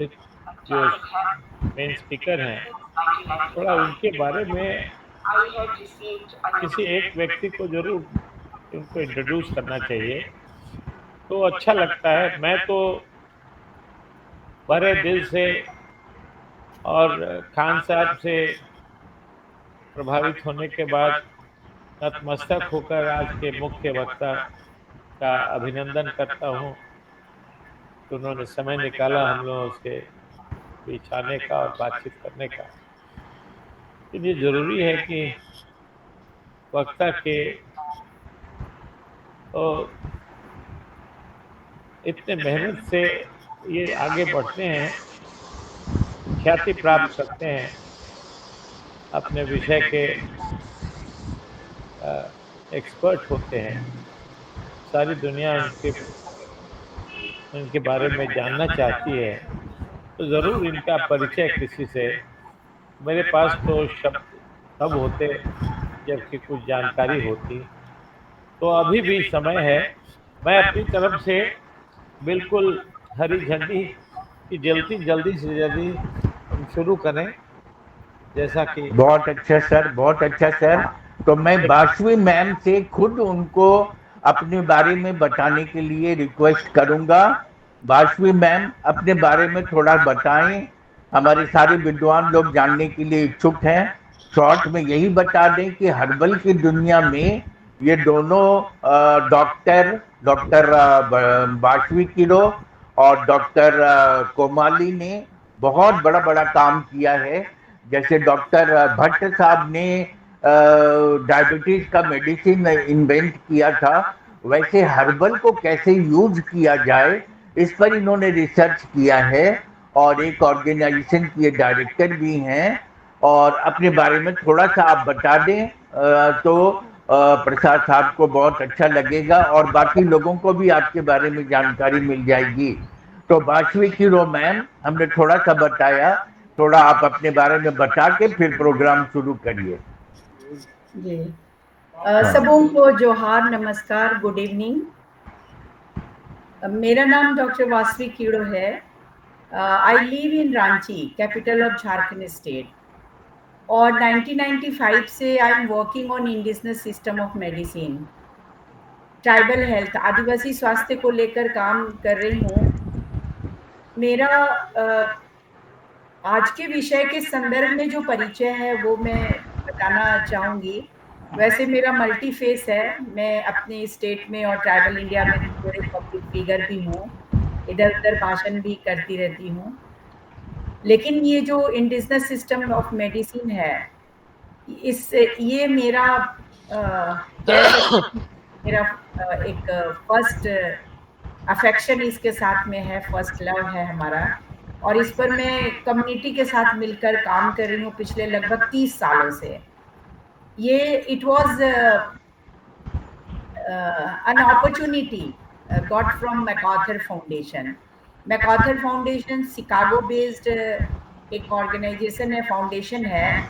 फिर जो main speaker हैं, थोड़ा उनके बारे में किसी एक व्यक्ति को ज़रूर उनको इंट्रोड्यूस करना चाहिए, तो अच्छा लगता है। मैं तो भरे दिल से और खान साहब से प्रभावित होने के बाद नतमस्तक होकर आज के मुख्य वक्ता का अभिनंदन करता हूँ कि उन्होंने समय निकाला हम लोगों से बीच आने का और बातचीत करने का। लेकिन ये ज़रूरी है कि वक्ता के तो इतने मेहनत से ये आगे बढ़ते हैं, ख्याति प्राप्त करते हैं, अपने विषय के एक्सपर्ट होते हैं। सारी दुनिया उनके बारे में जानना चाहती है, तो ज़रूर इनका परिचय किसी से। मेरे पास तो शब्द तब होते जबकि कुछ जानकारी होती, तो अभी भी समय है। मैं अपनी तरफ से बिल्कुल हरी झंडी कि जल्दी से जल्दी हम शुरू करें, जैसा कि बहुत अच्छा सर, बहुत अच्छा सर। तो मैं बाशवी मैम से खुद उनको अपने बारे में बताने के लिए रिक्वेस्ट करूंगा। बाशवी मैम, अपने बारे में थोड़ा बताएं, हमारे सारे विद्वान लोग जानने के लिए इच्छुक हैं। शॉर्ट में यही बता दें कि हर्बल की दुनिया में ये दोनों डॉक्टर डॉक्टर बाशवी किरो और डॉक्टर कोमाली ने बहुत बड़ा बड़ा काम किया है। जैसे डॉक्टर भट्ट साहब ने डायबिटीज का मेडिसिन इन्वेंट किया था, वैसे हर्बल को कैसे यूज किया जाए इस पर इन्होंने रिसर्च किया है और एक ऑर्गेनाइजेशन के डायरेक्टर भी हैं। और अपने बारे में थोड़ा सा आप बता दें तो प्रसाद साहब को बहुत अच्छा लगेगा और बाकी लोगों को भी आपके बारे में जानकारी मिल जाएगी। तो बाशवी किरो मैम, हमने थोड़ा सा बताया, थोड़ा आप अपने बारे में बता के फिर प्रोग्राम शुरू करिए। जी, सबों को जोहार, नमस्कार, गुड इवनिंग। मेरा नाम डॉक्टर वासवी कीड़ो है। I live in Ranchi, capital of Jharkhand state. और 1995 से I am working on indigenous system of medicine, tribal health, आदिवासी स्वास्थ्य को लेकर काम कर रही हूँ। मेरा आज के विषय के संदर्भ में जो परिचय है वो मैं बताना चाहूँगी। वैसे मेरा मल्टी फेस है, मैं अपने स्टेट में और ट्राइबल इंडिया में थोड़े पब्लिक फिगर भी हूँ, इधर उधर भाषण भी करती रहती हूँ। लेकिन ये जो इंडिजिनस सिस्टम ऑफ मेडिसिन है, ये मेरा कह सकते हैं मेरा एक फर्स्ट अफेक्शन इसके साथ में है, फर्स्ट लव है हमारा। और इस पर मैं कम्युनिटी के साथ मिलकर काम कर रही हूँ पिछले लगभग 30 सालों से। ये it was an opportunity got from MacArthur Foundation. MacArthur Foundation Chicago based एक ऑर्गेनाइजेशन है, फाउंडेशन है,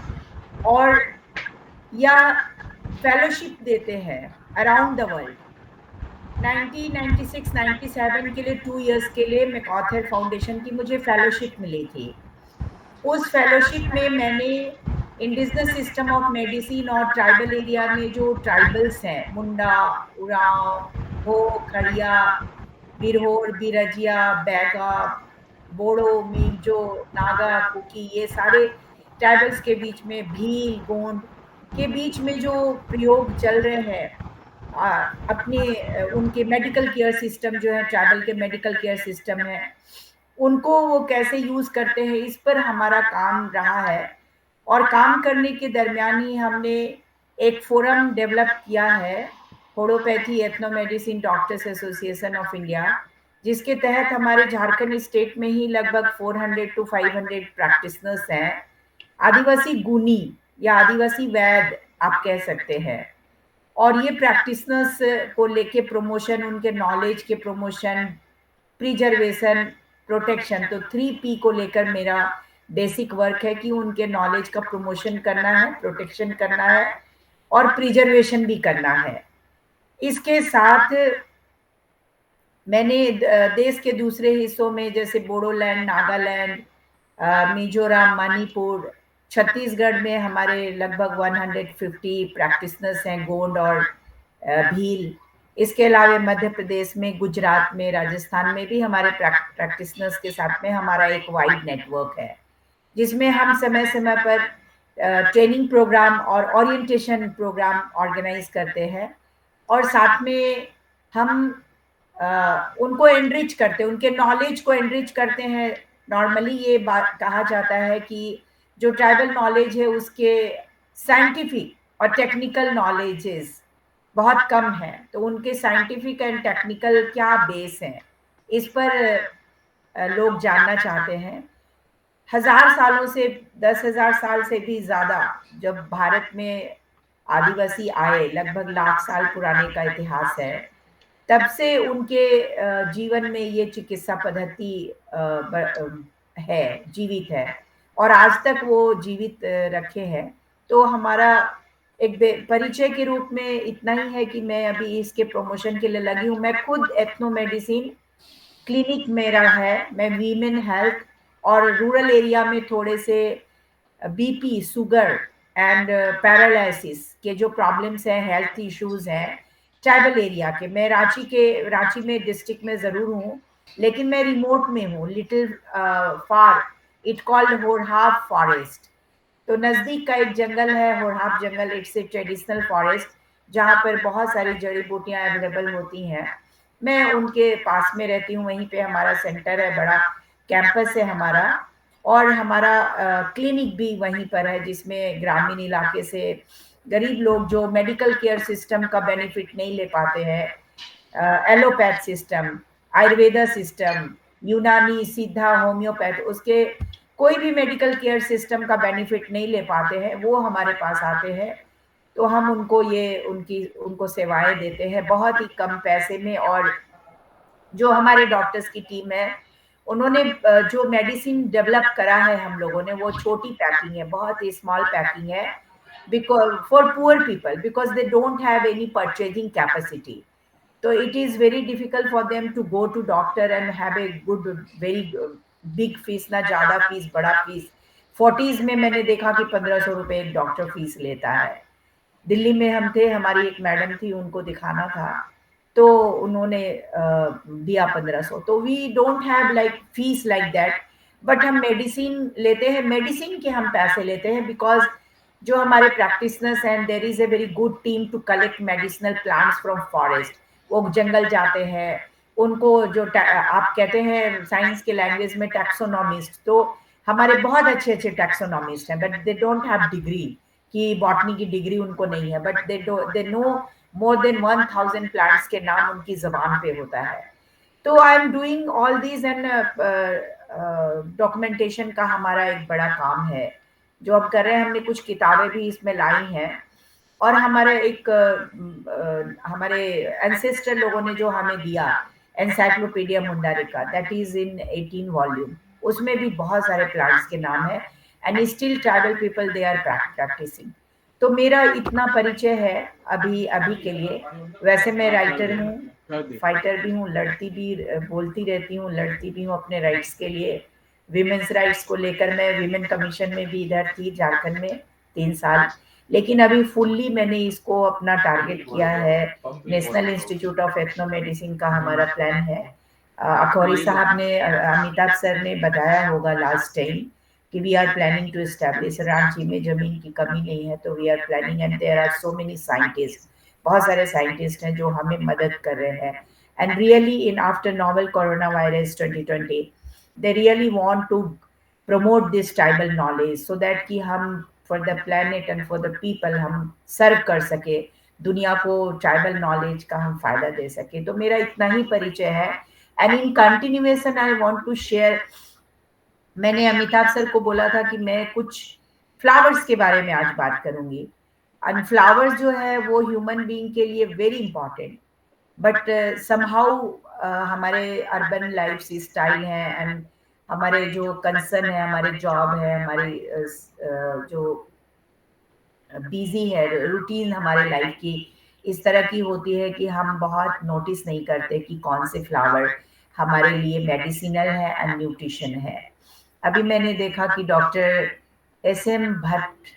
और या फेलोशिप देते हैं अराउंड द वर्ल्ड। 1996-97 के लिए 2 इयर्स के लिए मैकआर्थर फाउंडेशन की मुझे फेलोशिप मिली थी। उस फेलोशिप में मैंने इंडिजिनस सिस्टम ऑफ मेडिसिन और ट्राइबल एरिया में जो ट्राइबल्स हैं, मुंडा, उरांव, हो, खड़िया, बिरहोर, बिरजिया, बैगा, बोड़ो, मींजो, नागा, कुकी, ये सारे ट्राइबल्स के बीच में, भील, गोंड के बीच में जो प्रयोग चल रहे हैं, अपने उनके मेडिकल केयर सिस्टम जो है, ट्राइबल के मेडिकल केयर सिस्टम है, उनको वो कैसे यूज करते हैं, इस पर हमारा काम रहा है। और काम करने के दरमियान ही हमने एक फोरम डेवलप किया है, homeopathy ethno medicine doctors association of India, जिसके तहत हमारे झारखंड स्टेट में ही लगभग 400 to 500 प्रैक्टिशनर्स हैं। आदिवासी गुनी या आदिवासी वैद आप कह सकते हैं। और ये प्रैक्टिशनर्स को लेके प्रमोशन, उनके नॉलेज के प्रमोशन, प्रिजर्वेशन, प्रोटेक्शन, तो 3P को लेकर मेरा बेसिक वर्क है कि उनके नॉलेज का प्रमोशन करना है, प्रोटेक्शन करना है और प्रिजर्वेशन भी करना है। इसके साथ मैंने देश के दूसरे हिस्सों में जैसे बोडोलैंड, नागालैंड, मिजोरम, मणिपुर, छत्तीसगढ़ में हमारे लगभग 150 प्रैक्टिशनर्स हैं, गोंड और भील। इसके अलावा मध्य प्रदेश में, गुजरात में, राजस्थान में भी हमारे प्रैक्टिशनर्स के साथ में हमारा एक वाइड नेटवर्क है, जिसमें हम समय समय पर ट्रेनिंग प्रोग्राम और ओरिएंटेशन प्रोग्राम ऑर्गेनाइज करते हैं, और साथ में हम उनको एनरिच करते हैं, उनके नॉलेज को एनरिच करते हैं। नॉर्मली ये बात कहा जाता है कि जो ट्राइबल नॉलेज है उसके साइंटिफिक और टेक्निकल नॉलेजेस बहुत कम है, तो उनके साइंटिफिक एंड टेक्निकल क्या बेस है, इस पर लोग जानना चाहते हैं। 1000 सालों से, 10,000 साल से भी ज्यादा जब भारत में आदिवासी आए, लगभग लाख साल पुराने का इतिहास है, तब से उनके जीवन में ये चिकित्सा पद्धति है, जीवित है, और आज तक वो जीवित रखे हैं। तो हमारा एक परिचय के रूप में इतना ही है कि मैं अभी इसके प्रमोशन के लिए लगी हूँ। मैं खुद एथनो मेडिसिन क्लिनिक मेरा है, मैं वीमेन हेल्थ और रूरल एरिया में थोड़े से बीपी, शुगर एंड पैरालिसिस के जो प्रॉब्लम्स हैं, हेल्थ इश्यूज हैं ट्राइबल एरिया के, मैं रांची में डिस्ट्रिक्ट में जरूर हूँ, लेकिन मैं रिमोट में हूँ, little far, it called Horhab forest. तो नजदीक का एक जंगल है, होरहाब जंगल। इट्स ए ट्रेडिशनल फॉरेस्ट जहाँ पर बहुत सारी जड़ी बूटियां अवेलेबल होती हैं। मैं उनके पास में रहती हूँ, वहीं पे हमारा सेंटर है, बड़ा कैंपस है हमारा, और हमारा क्लिनिक भी वहीं पर है, जिसमें ग्रामीण इलाके से गरीब लोग जो मेडिकल केयर सिस्टम का बेनिफिट नहीं ले पाते हैं, एलोपैथ सिस्टम, आयुर्वेदा सिस्टम, यूनानी, सिद्धा, होम्योपैथ, उसके कोई भी मेडिकल केयर सिस्टम का बेनिफिट नहीं ले पाते हैं, वो हमारे पास आते हैं। तो हम उनको उनको सेवाएं देते हैं बहुत ही कम पैसे में। और जो हमारे डॉक्टर्स की टीम है, उन्होंने जो मेडिसिन डेवलप करा है हम लोगों ने, वो छोटी पैकिंग है, बहुत ही स्मॉल पैकिंग है, because for poor people, because they don't have any purchasing capacity. तो it is very difficult for them to go to doctor and have a good, very big fees, ना ज्यादा fees, बड़ा fees. 40s में मैंने देखा कि 1500 रुपए एक डॉक्टर फीस लेता है। दिल्ली में हम थे, हमारी एक मैडम थी, उनको दिखाना था, तो उन्होंने दिया 1500। तो we don't have like fees like that, but हम मेडिसिन लेते हैं, मेडिसिन के हम पैसे लेते हैं, बिकॉज जो हमारे प्रैक्टिशनर्स हैं, there is a very good team to collect medicinal plants from forest. वो जंगल जाते हैं, उनको जो आप कहते हैं साइंस के लैंग्वेज में टैक्सोनॉमिस्ट, तो हमारे बहुत अच्छे अच्छे टैक्सोनॉमिस्ट हैं, but they don't have degree, कि बॉटनी की डिग्री उनको नहीं है, but they know more than 1000 plants के नाम उनकी जबान पे होता है। तो I am doing all this, and documentation का हमारा एक बड़ा काम है जो अब कर रहे हैं। हमने कुछ किताबें भी इसमें लाई हैं, और हमारे हमारे एंसेस्टर लोगों ने जो हमें दिया encyclopedia Mundarica, that is in 18 volume, उसमें भी बहुत सारे प्लांट्स के नाम है, and still tribal people they are practising. तो मेरा इतना परिचय है अभी अभी के लिए। वैसे मैं राइटर हूँ, फाइटर भी हूँ, लड़ती भी, बोलती रहती हूँ, लड़ती भी हूँ अपने राइट्स के लिए। विमेंस राइट्स को लेकर मैं विमेन कमीशन में भी इधर थी झारखंड में 3 साल, लेकिन अभी फुल्ली मैंने इसको अपना टारगेट किया है। National institute of ethno medicine का हमारा प्लान है। अखौरी साहब ने, अमिताभ सर ने बताया होगा लास्ट टाइम कि we are planning to establish, Ranchi में जमीन की कमी नहीं है, तो we are planning, and there are so many scientist, बहुत सारे साइंटिस्ट हैं जो हमें मदद कर रहे हैं। And really in after novel corona virus 2020 they really want to promote this tribal knowledge, so that कि हम for the planet and for the people हम सर्व कर सके, दुनिया को ट्राइबल नॉलेज का हम फायदा दे सके। तो मेरा इतना ही परिचय है, and in continuation I want to share. मैंने अमिताभ सर को बोला था कि मैं कुछ फ्लावर्स के बारे में आज बात करूंगी, एंड फ्लावर्स जो है वो ह्यूमन बीइंग के लिए वेरी इंपॉर्टेंट, बट समहाउ हमारे अर्बन लाइफ स्टाइल है, एंड हमारे जो कंसर्न है, हमारे जॉब है, हमारी जो बिजी है रूटीन हमारे लाइफ की, इस तरह की होती है कि हम बहुत नोटिस नहीं करते कि कौन से फ्लावर हमारे लिए मेडिसिनल है एंड न्यूट्रिशन है। अभी मैंने देखा कि डॉक्टर SM भट्ट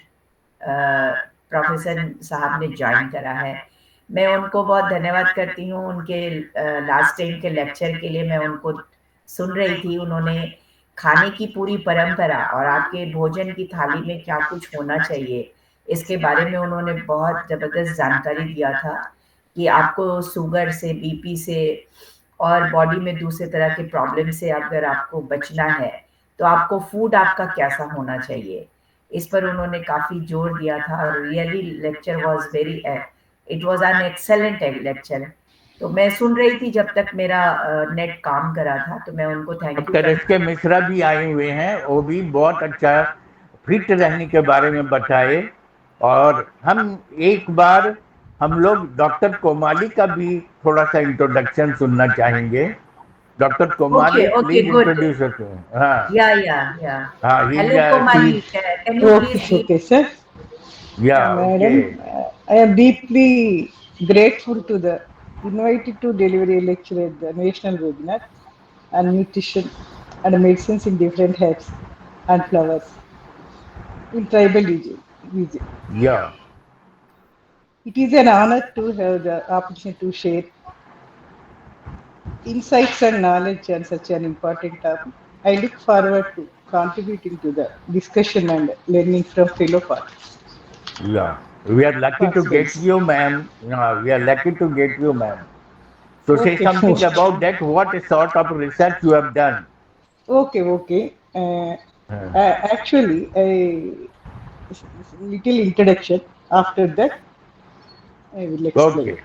प्रोफेसर साहब ने ज्वाइन करा है। मैं उनको बहुत धन्यवाद करती हूँ उनके लास्ट टाइम के लेक्चर के लिए। मैं उनको सुन रही थी, उन्होंने खाने की पूरी परंपरा और आपके भोजन की थाली में क्या कुछ होना चाहिए इसके बारे में उन्होंने बहुत जबरदस्त जानकारी दिया था कि आपको शुगर से, BP से और बॉडी में दूसरे तरह के प्रॉब्लम से अगर आपको बचना है तो आपको फूड आपका कैसा होना चाहिए, इस पर उन्होंने काफी जोर दिया था। और really lecture was very, it was an excellent lecture. तो मैं सुन रही थी जब तक मेरा नेट काम करा था, तो मैं उनको thank you doctor SK Mishra भी आए हुए हैं, वो भी बहुत अच्छा फिट रहने के बारे में बताए। और हम एक बार हम लोग डॉक्टर कोमाली का भी थोड़ा सा इंट्रोडक्शन सुनना चाहेंगे। Doctor Comali, Okay, please good. Introduce yourself. हाँ Yeah. हाँ, Hello, Komali. Can you Okay, please okay, sir. या Madam, I am deeply grateful to the invited to deliver a lecture at the national webinar on nutrition and medicines in different herbs and flowers in tribal region. या It is an honor to have the opportunity to share insights and knowledge on such an important topic. I look forward to contributing to the discussion and learning from fellow participants. Yeah, we are lucky to get Participants. you, ma'am. We are lucky to get you, ma'am. So say Okay. something about that. What sort of research you have done? Okay. Actually, little introduction. After that, I will explain. Okay.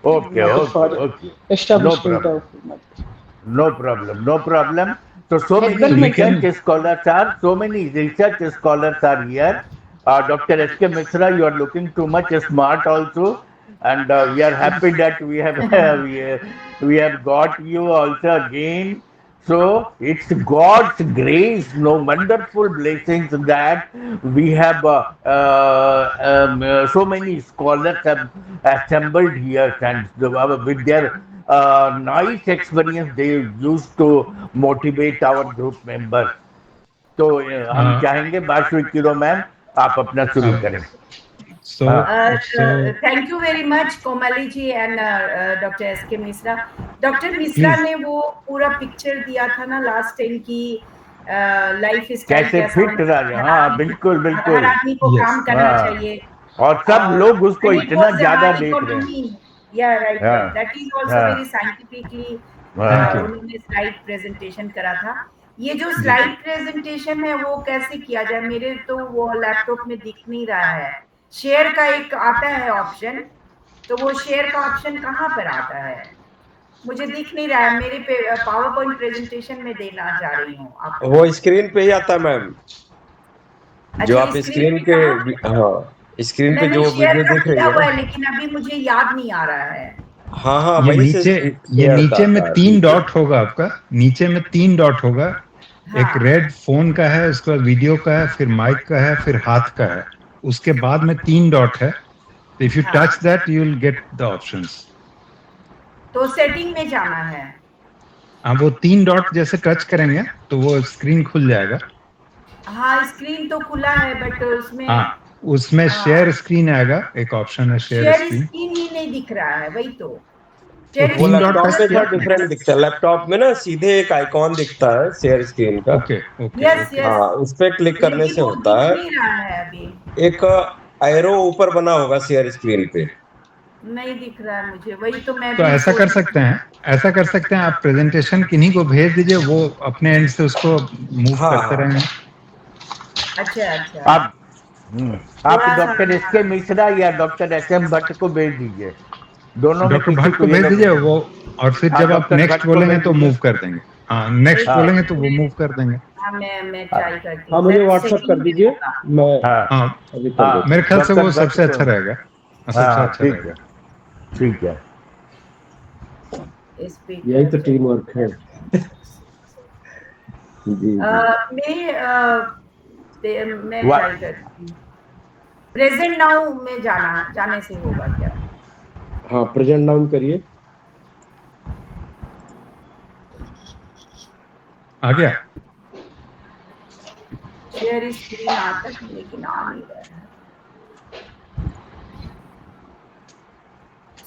For No establishment problem. of method. No problem. So many Herbal research scholars are here. Dr. SK Mishra, you are looking too much smart also, and we are happy that we have we have got you also again. So it's God's grace, no wonderful blessings that we have so many scholars have assembled here, and with their nice experience they used to motivate our group members. तो हम चाहेंगे बाशवी Kiro ma'am आप अपना शुरू करें। Thank you very much Komali ji and doctor SK मिश्रा। Doctor Mishra ने वो पूरा पिक्चर दिया था ना लास्ट टाइम की लाइफ स्टाइल कैसे फिट रहा। हाँ बिल्कुल हर आदमी को काम करना चाहिए और सब लोग उसको इतना ज्यादा देख रहे हैं। या right, that is also very scientifically उन्होंने स्लाइड प्रेजेंटेशन करा था। ये जो स्लाइड प्रेजेंटेशन है वो कैसे किया जाए, मेरे तो वो लैपटॉप में दिख नहीं रहा है। शेयर का एक आता है ऑप्शन, तो वो शेयर का ऑप्शन कहाँ पर आता है, मुझे दिख नहीं रहा है। मेरे पे पावर पॉइंट प्रेजेंटेशन में देना चाह रही हूँ आपको। वो स्क्रीन पे ही आता है मैम, जो आप स्क्रीन के स्क्रीन पे जो वीडियो देख रही है, लेकिन अभी मुझे याद नहीं आ रहा है। हाँ ये नीचे में 3 डॉट होगा आपका, नीचे में 3 डॉट होगा। एक रेड फोन का है, उसके बाद वीडियो का है, फिर माइक का है, फिर हाथ का है, उसके बाद में 3 डॉट है। If you touch that you will get the options. तो सेटिंग में जाना है। हाँ, वो 3 डॉट जैसे टच करेंगे तो वो स्क्रीन खुल जाएगा। हाँ, स्क्रीन तो खुला है बट उसमें शेयर स्क्रीन आएगा, एक ऑप्शन है शेयर स्क्रीन ही नहीं दिख रहा है। वही तो वो लैपटॉप में थोड़ा डिफरेंट दिखता है। लैपटॉप में ना सीधे एक आइकॉन दिखता है शेयर स्क्रीन का। हाँ, उस पे क्लिक करने से होता है। एक एरो ऊपर बना होगा शेयर स्क्रीन पे, नहीं दिख रहा है मुझे। वही तो मैं तो ऐसा कर सकते हैं, आप प्रेजेंटेशन किन्हीं को भेज दीजिए, वो अपने एंड से उसको मूव करते रहेंगे। अच्छा। आप डॉक्टर SK मिश्रा या डॉक्टर SM भट्ट को भेज दीजिए, दोनों में डॉक्टर भट्ट को भेज दीजिए वो, और फिर जब आप नेक्स्ट बोलेंगे तो मूव कर देंगे। हाँ, नेक्स्ट बोलेंगे तो वो मूव कर देंगे। मैं ट्राई करती हूँ। हाँ, मुझे व्हाट्सएप कर दीजिए। मेरे ख्याल से वो सबसे अच्छा रहेगा। ठीक है। यही तो टीम वर्क है। मैं ट्राई करती हूँ। प्रेजेंट नाउ में जाने से होगा क्या? हाँ, प्रेजेंट डाउन करिए। आ गया। शेयर स्क्रीन आता है लेकिन आ नहीं रहा है।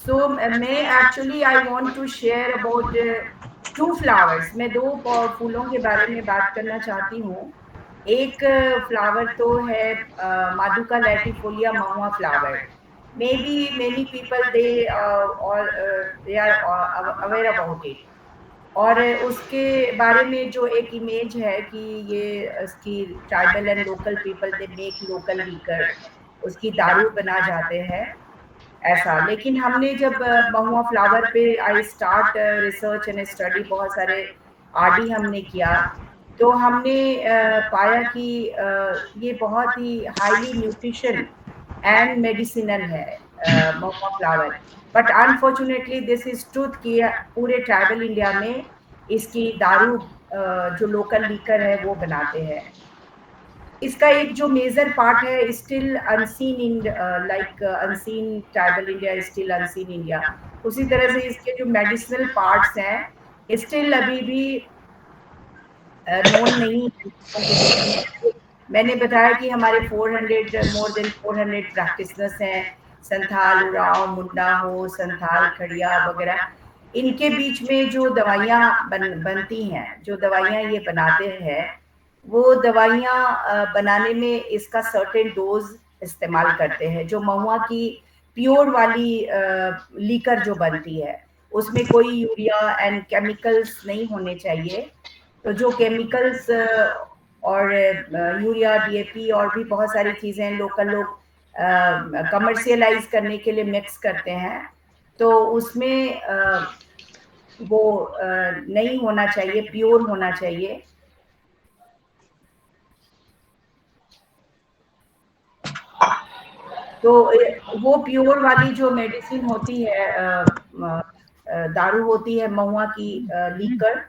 So मैं actually I want to share about 2 flowers. मैं 2 फूलों के बारे में बात करना चाहती हूँ। एक फ्लावर तो है madhuca latifolia mahua flower. May be many people they are aware about it. और उसके बारे में जो एक इमेज है कि ये इसकी tribal and local people they make local liquor, उसकी दारू बना जाते हैं ऐसा। लेकिन हमने जब महुआ फ्लावर पे I start research and study, बहुत सारे आरडी हमने किया, तो हमने पाया कि ये बहुत ही हाईली न्यूट्रिशन एंड मेडिसिनल है mahua flower. But unfortunately this is truth कि पूरे ट्राइबल इंडिया में इसकी दारू जो लोकल लीकर है वो बनाते हैं। इसका एक जो मेजर पार्ट है still unseen in like unseen tribal India, still unseen India. उसी तरह से इसके जो मेडिसिनल पार्ट्स हैं स्टिल अभी भी नोन नहीं है लोगों के बीच में। मैंने बताया कि हमारे 400 मोर देन 400 प्रैक्टिशनर्स हैं, संथाल, उरांव, मुंडा हो, संथाल, खड़िया वगैरह। इनके बीच में जो दवाइयाँ बनती हैं, जो दवाइयाँ ये बनाते हैं, वो दवाइयाँ बनाने में इसका सर्टेन डोज इस्तेमाल करते हैं। जो महुआ की प्योर वाली लीकर जो बनती है उसमें कोई यूरिया एंड केमिकल्स नहीं होने चाहिए। तो जो केमिकल्स और यूरिया, डीएपी और भी बहुत सारी चीज़ें लोकल लोग कमर्शियलाइज करने के लिए मिक्स करते हैं, तो उसमें वो नहीं होना चाहिए, प्योर होना चाहिए। तो वो प्योर वाली जो मेडिसिन होती है, दारू होती है महुआ की लीकर,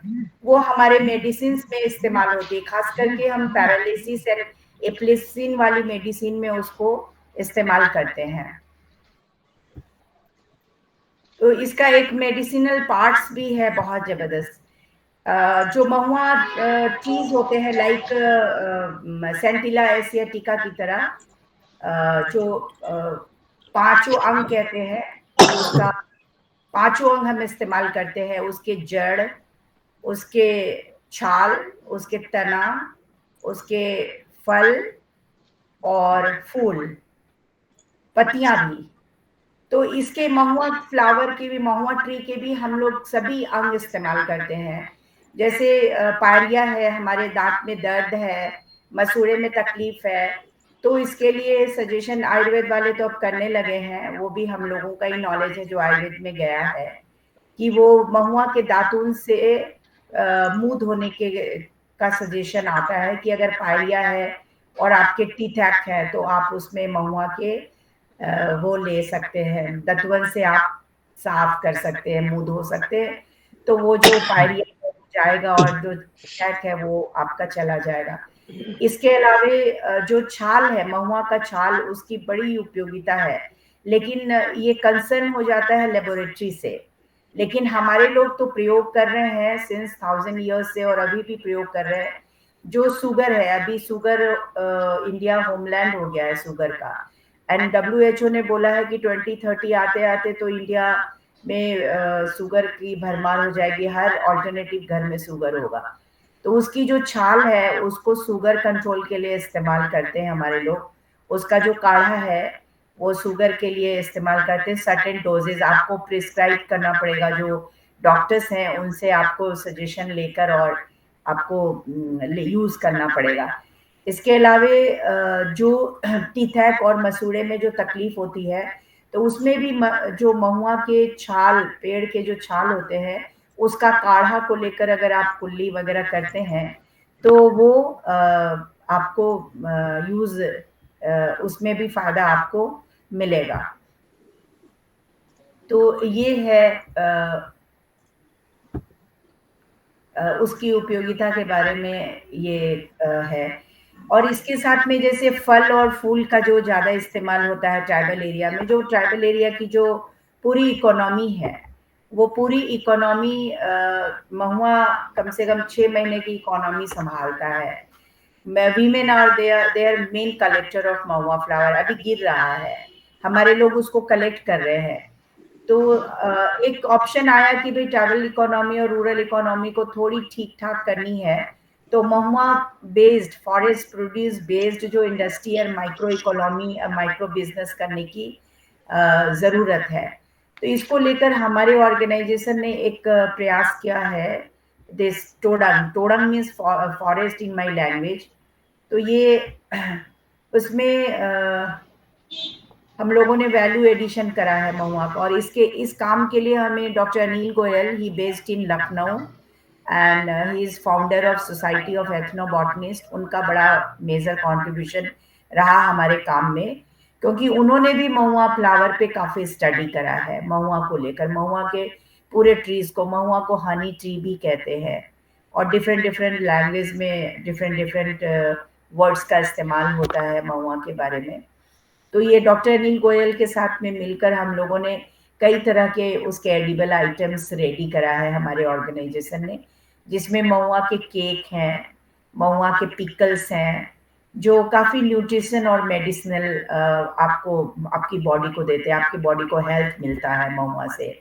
वो हमारे मेडिसिन में इस्तेमाल होती है। खास करके हम पैरालिसिस एंड एपिलेप्सी वाली मेडिसिन में उसको इस्तेमाल करते हैं। तो इसका एक मेडिसिनल पार्ट्स भी है बहुत जबरदस्त। जो महुआ ट्रीज होते हैं लाइक सेंटिला एशियाटिका की तरह, जो पांचों अंग कहते हैं, उसका पांचों अंग हम इस्तेमाल करते हैं। उसके जड़, उसके छाल, उसके तना, उसके फल और फूल, पत्तियां भी। तो इसके महुआ फ्लावर के भी, महुआ ट्री के भी हम लोग सभी अंग इस्तेमाल करते हैं। जैसे पायरिया है, हमारे दांत में दर्द है, मसूड़े में तकलीफ है, तो इसके लिए सजेशन आयुर्वेद वाले तो अब करने लगे हैं। वो भी हम लोगों का ही नॉलेज है जो आयुर्वेद में गया है कि वो महुआ के दातून से मुंह धोने के का सजेशन आता है कि अगर पायरिया है और आपके टीथैक है तो आप उसमें महुआ के वो ले सकते हैं, दतवन से आप साफ कर सकते हैं, मुंह धो सकते हैं, तो वो जो पायरिया जाएगा और जो टीथैक है वो आपका चला जाएगा। इसके अलावे जो छाल है, महुआ का छाल, उसकी बड़ी उपयोगिता है। लेकिन ये कंसर्न हो जाता है लेबोरेटरी से। लेकिन हमारे लोग तो प्रयोग कर रहे हैं सिंस 1000 ईयर्स से, और अभी भी प्रयोग कर रहे हैं। जो शुगर है, अभी शुगर इंडिया होमलैंड हो गया है शुगर का, एंड WHO ने बोला है कि 2030 आते आते तो इंडिया में शुगर की भरमार हो जाएगी, हर ऑल्टरनेटिव घर में शुगर होगा। तो उसकी जो छाल है उसको शुगर कंट्रोल के लिए इस्तेमाल करते हैं हमारे लोग। उसका जो काढ़ा है वो शुगर के लिए इस्तेमाल करते हैं। सर्टेन डोजेज आपको प्रिस्क्राइब करना पड़ेगा, जो डॉक्टर्स हैं उनसे आपको सजेशन लेकर और आपको यूज करना पड़ेगा। इसके अलावे जो टीथैक और मसूड़े में जो तकलीफ होती है, तो उसमें भी जो महुआ के छाल, पेड़ के जो छाल होते हैं, उसका काढ़ा को लेकर अगर आप कुल्ली वगैरह करते हैं तो वो आपको यूज उसमें भी फायदा आपको मिलेगा। तो ये है उसकी उपयोगिता के बारे में ये है। और इसके साथ में जैसे फल और फूल का जो ज़्यादा इस्तेमाल होता है ट्राइबल एरिया में, जो ट्राइबल एरिया की जो पूरी इकोनॉमी है। वो पूरी इकोनॉमी महुआ कम से कम 6 महीने की इकोनॉमी संभालता है। Women are there main collector of mahua flower. अभी गिर रहा है, हमारे लोग उसको कलेक्ट कर रहे हैं। तो एक ऑप्शन आया कि भाई ट्राइबल इकोनॉमी और रूरल इकोनॉमी को थोड़ी ठीक ठाक करनी है, तो महुआ बेस्ड फॉरेस्ट प्रोड्यूस बेस्ड जो इंडस्ट्री है, माइक्रो इकोनॉमी माइक्रो बिजनेस करने की ज़रूरत है। तो इसको लेकर हमारे ऑर्गेनाइजेशन ने एक प्रयास किया है, this todang means forest in my language. तो ये उसमें हम लोगों ने वैल्यू एडिशन करा है महुआ का, और इस काम के लिए हमें doctor Anil Goyal, he based in Lucknow and he is founder of society of ethnobotanist, उनका बड़ा मेजर कंट्रीब्यूशन रहा हमारे काम में, क्योंकि उन्होंने भी महुआ फ्लावर पे काफ़ी स्टडी करा है। महुआ को लेकर, महुआ के पूरे ट्रीज को, महुआ को हनी ट्री भी कहते हैं, और डिफरेंट लैंग्वेज में डिफरेंट वर्ड्स का इस्तेमाल होता है महुआ के बारे में। तो ये डॉक्टर अनिल गोयल के साथ में मिलकर हम लोगों ने कई तरह के उसके एडिबल आइटम्स रेडी करा है हमारे ऑर्गेनाइजेशन ने, जिसमें महुआ के केक हैं, महुआ के पिकल्स हैं, जो काफ़ी न्यूट्रिशन और मेडिसिनल आपको आपकी बॉडी को देते हैं, आपकी बॉडी को हेल्थ मिलता है महुआ से।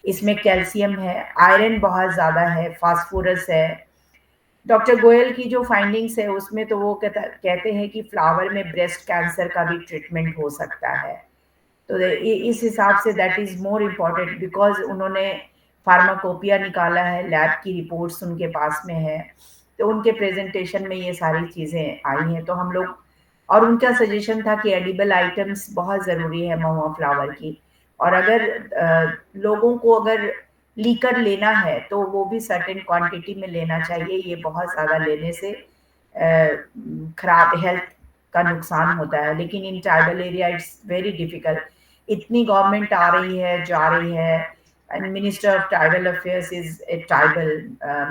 इसमें कैल्शियम है, आयरन बहुत ज़्यादा है, फास्फोरस है। डॉक्टर गोयल की जो फाइंडिंग्स है उसमें तो वो कहते हैं कि फ्लावर में ब्रेस्ट कैंसर का भी ट्रीटमेंट हो सकता है। तो इस हिसाब say that is more important, because उन्होंने फार्माकोपिया निकाला है, लैब की रिपोर्ट्स उनके पास में है, तो उनके प्रेजेंटेशन में ये सारी चीज़ें आई हैं। तो हम लोग, और उनका सजेशन था कि एडिबल आइटम्स बहुत ज़रूरी है महुआ फ्लावर की, और अगर लोगों को अगर लीकर लेना है तो वो भी सर्टेन क्वांटिटी में लेना चाहिए। ये बहुत ज़्यादा लेने से खराब हेल्थ का नुकसान होता है। लेकिन in tribal area it's very difficult. इतनी गवर्नमेंट आ रही है, जा रही है, and minister of tribal affairs is a tribal,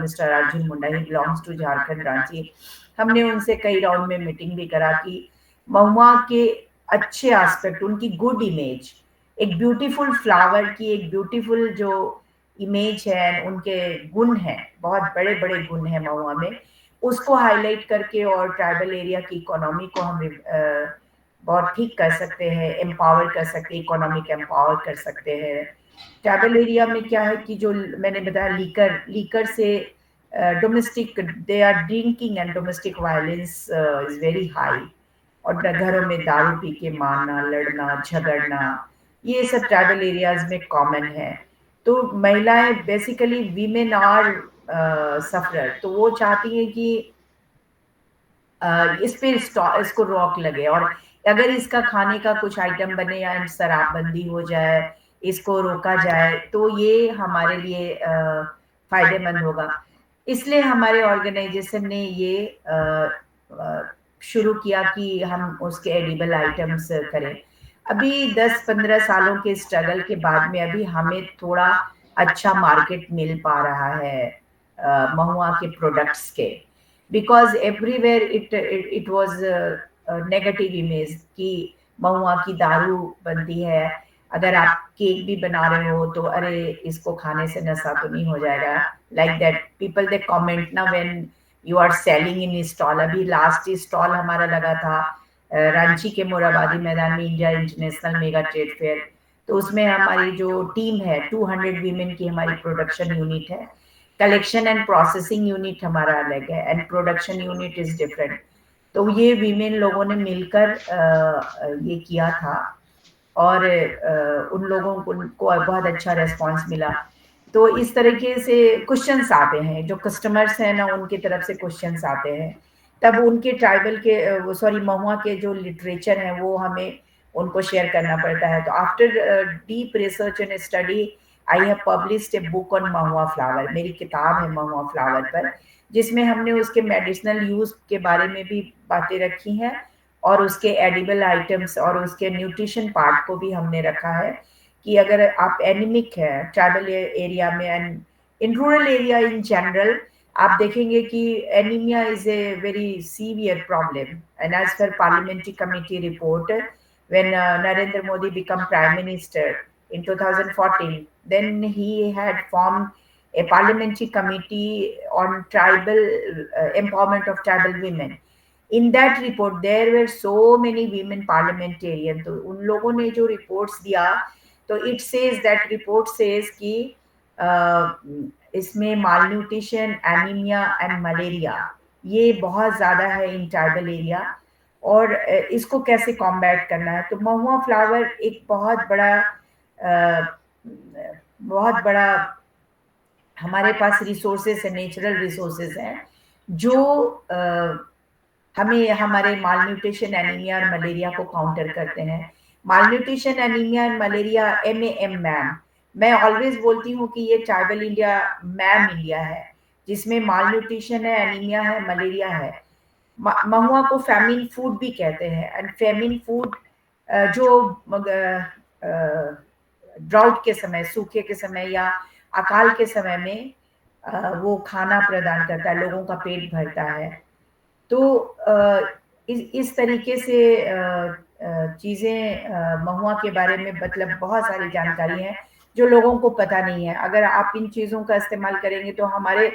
mister Arjun Munda, he belongs to Jharkhand Ranchi. हमने उनसे कई राउंड में मीटिंग भी करा कि महुआ के अच्छे एस्पेक्ट, उनकी गुड इमेज, एक ब्यूटीफुल फ्लावर की एक ब्यूटीफुल जो इमेज है, उनके गुण हैं, बहुत बड़े बड़े गुण हैं महुआ में, उसको हाईलाइट करके और ट्राइबल एरिया की इकोनॉमी को हम बहुत ठीक कर सकते हैं, एम्पावर कर सकते हैं, इकोनॉमिक एम्पावर कर सकते हैं। ट्राइबल एरिया में क्या है कि जो मैंने बताया, लीकर से domestic, they are drinking and domestic violence is very high, और घरों में दारू पी के मारना, लड़ना, झगड़ना, ये सब ट्राइबल एरियाज में कॉमन है। तो महिलाएं बेसिकली वीमेन आर सफरर, तो वो चाहती हैं कि इस पे इसको रोक लगे, और अगर इसका खाने का कुछ आइटम बने या शराबबंदी हो जाए, इसको रोका जाए, तो ये हमारे लिए फायदेमंद होगा। इसलिए हमारे ऑर्गेनाइजेशन ने ये शुरू किया कि हम उसके एडिबल आइटम्स करें। अभी 10-15 सालों के स्ट्रगल के बाद में अभी हमें थोड़ा अच्छा मार्केट मिल पा रहा है महुआ के प्रोडक्ट्स के, because everywhere it was negative image कि महुआ की दारू बनती है, अगर आप केक भी बना रहे हो तो अरे इसको खाने से नशा तो नहीं हो जाएगा, like that people they comment ना when you are selling in stall. अभी लास्ट स्टॉल हमारा लगा था रांची के मोराबादी मैदान में, India international mega trade fair. तो उसमें हमारी जो टीम है 200 वीमेन की हमारी प्रोडक्शन यूनिट है, कलेक्शन एंड प्रोसेसिंग यूनिट हमारा अलग है, and production unit is different. तो ये वीमेन लोगों ने मिलकर ये किया था, और उन लोगों को बहुत अच्छा रेस्पॉन्स मिला। तो इस तरीके से क्वेश्चंस आते हैं, जो कस्टमर्स हैं ना उनकी तरफ से क्वेश्चंस आते हैं, तब उनके ट्राइबल के सॉरी महुआ के जो लिटरेचर है वो हमें उनको शेयर करना पड़ता है। तो after deep research and study I have published a book on Mahua flower. मेरी किताब है महुआ फ्लावर पर, जिसमें हमने उसके मेडिसिनल यूज के बारे में भी बातें रखी हैं, और उसके एडिबल आइटम्स और उसके न्यूट्रिशन पार्ट को भी हमने रखा है कि अगर आप एनीमिक है ट्राइबल एरिया में and in rural area in general, आप देखेंगे कि anaemia is a very severe problem. And as per parliamentary committee report, when Narendra Modi become prime minister, in 2014. Then he had formed a parliamentary committee on tribal empowerment of tribal women. In that report there were so many women parliamentarians. तो उन लोगों ने जो reports दिया, तो it says that report says कि इसमें malnutrition, anemia and malaria ये बहुत ज़्यादा है इन ट्राइबल एरिया, और इसको कैसे कॉम्बैट करना है। तो महुआ फ्लावर एक बहुत बड़ा हमारे पास रिसोर्सेस है, नेचुरल रिसोर्सेस हैं जो हमें हमारे मालन्यूट्रिशन, एनीमिया और मलेरिया को काउंटर करते हैं। मालन्यूट्रिशन, एनीमिया और मलेरिया MAM मैम, मैं ऑलवेज बोलती हूँ कि ये ट्राइबल इंडिया मैम इंडिया है, जिसमें मालन्यूट्रिशन है, एनीमिया है, मलेरिया है। महुआ को फैमिन फूड भी कहते हैं। एंड फैमिन फूड जो ड्राउट के समय, सूखे के समय या अकाल के समय में वो खाना प्रदान करता है, लोगों का पेट भरता है। तो इस तरीके से चीज़ें महुआ के बारे में मतलब बहुत सारी जानकारी है जो लोगों को पता नहीं है। अगर आप इन चीज़ों का इस्तेमाल करेंगे तो हमारे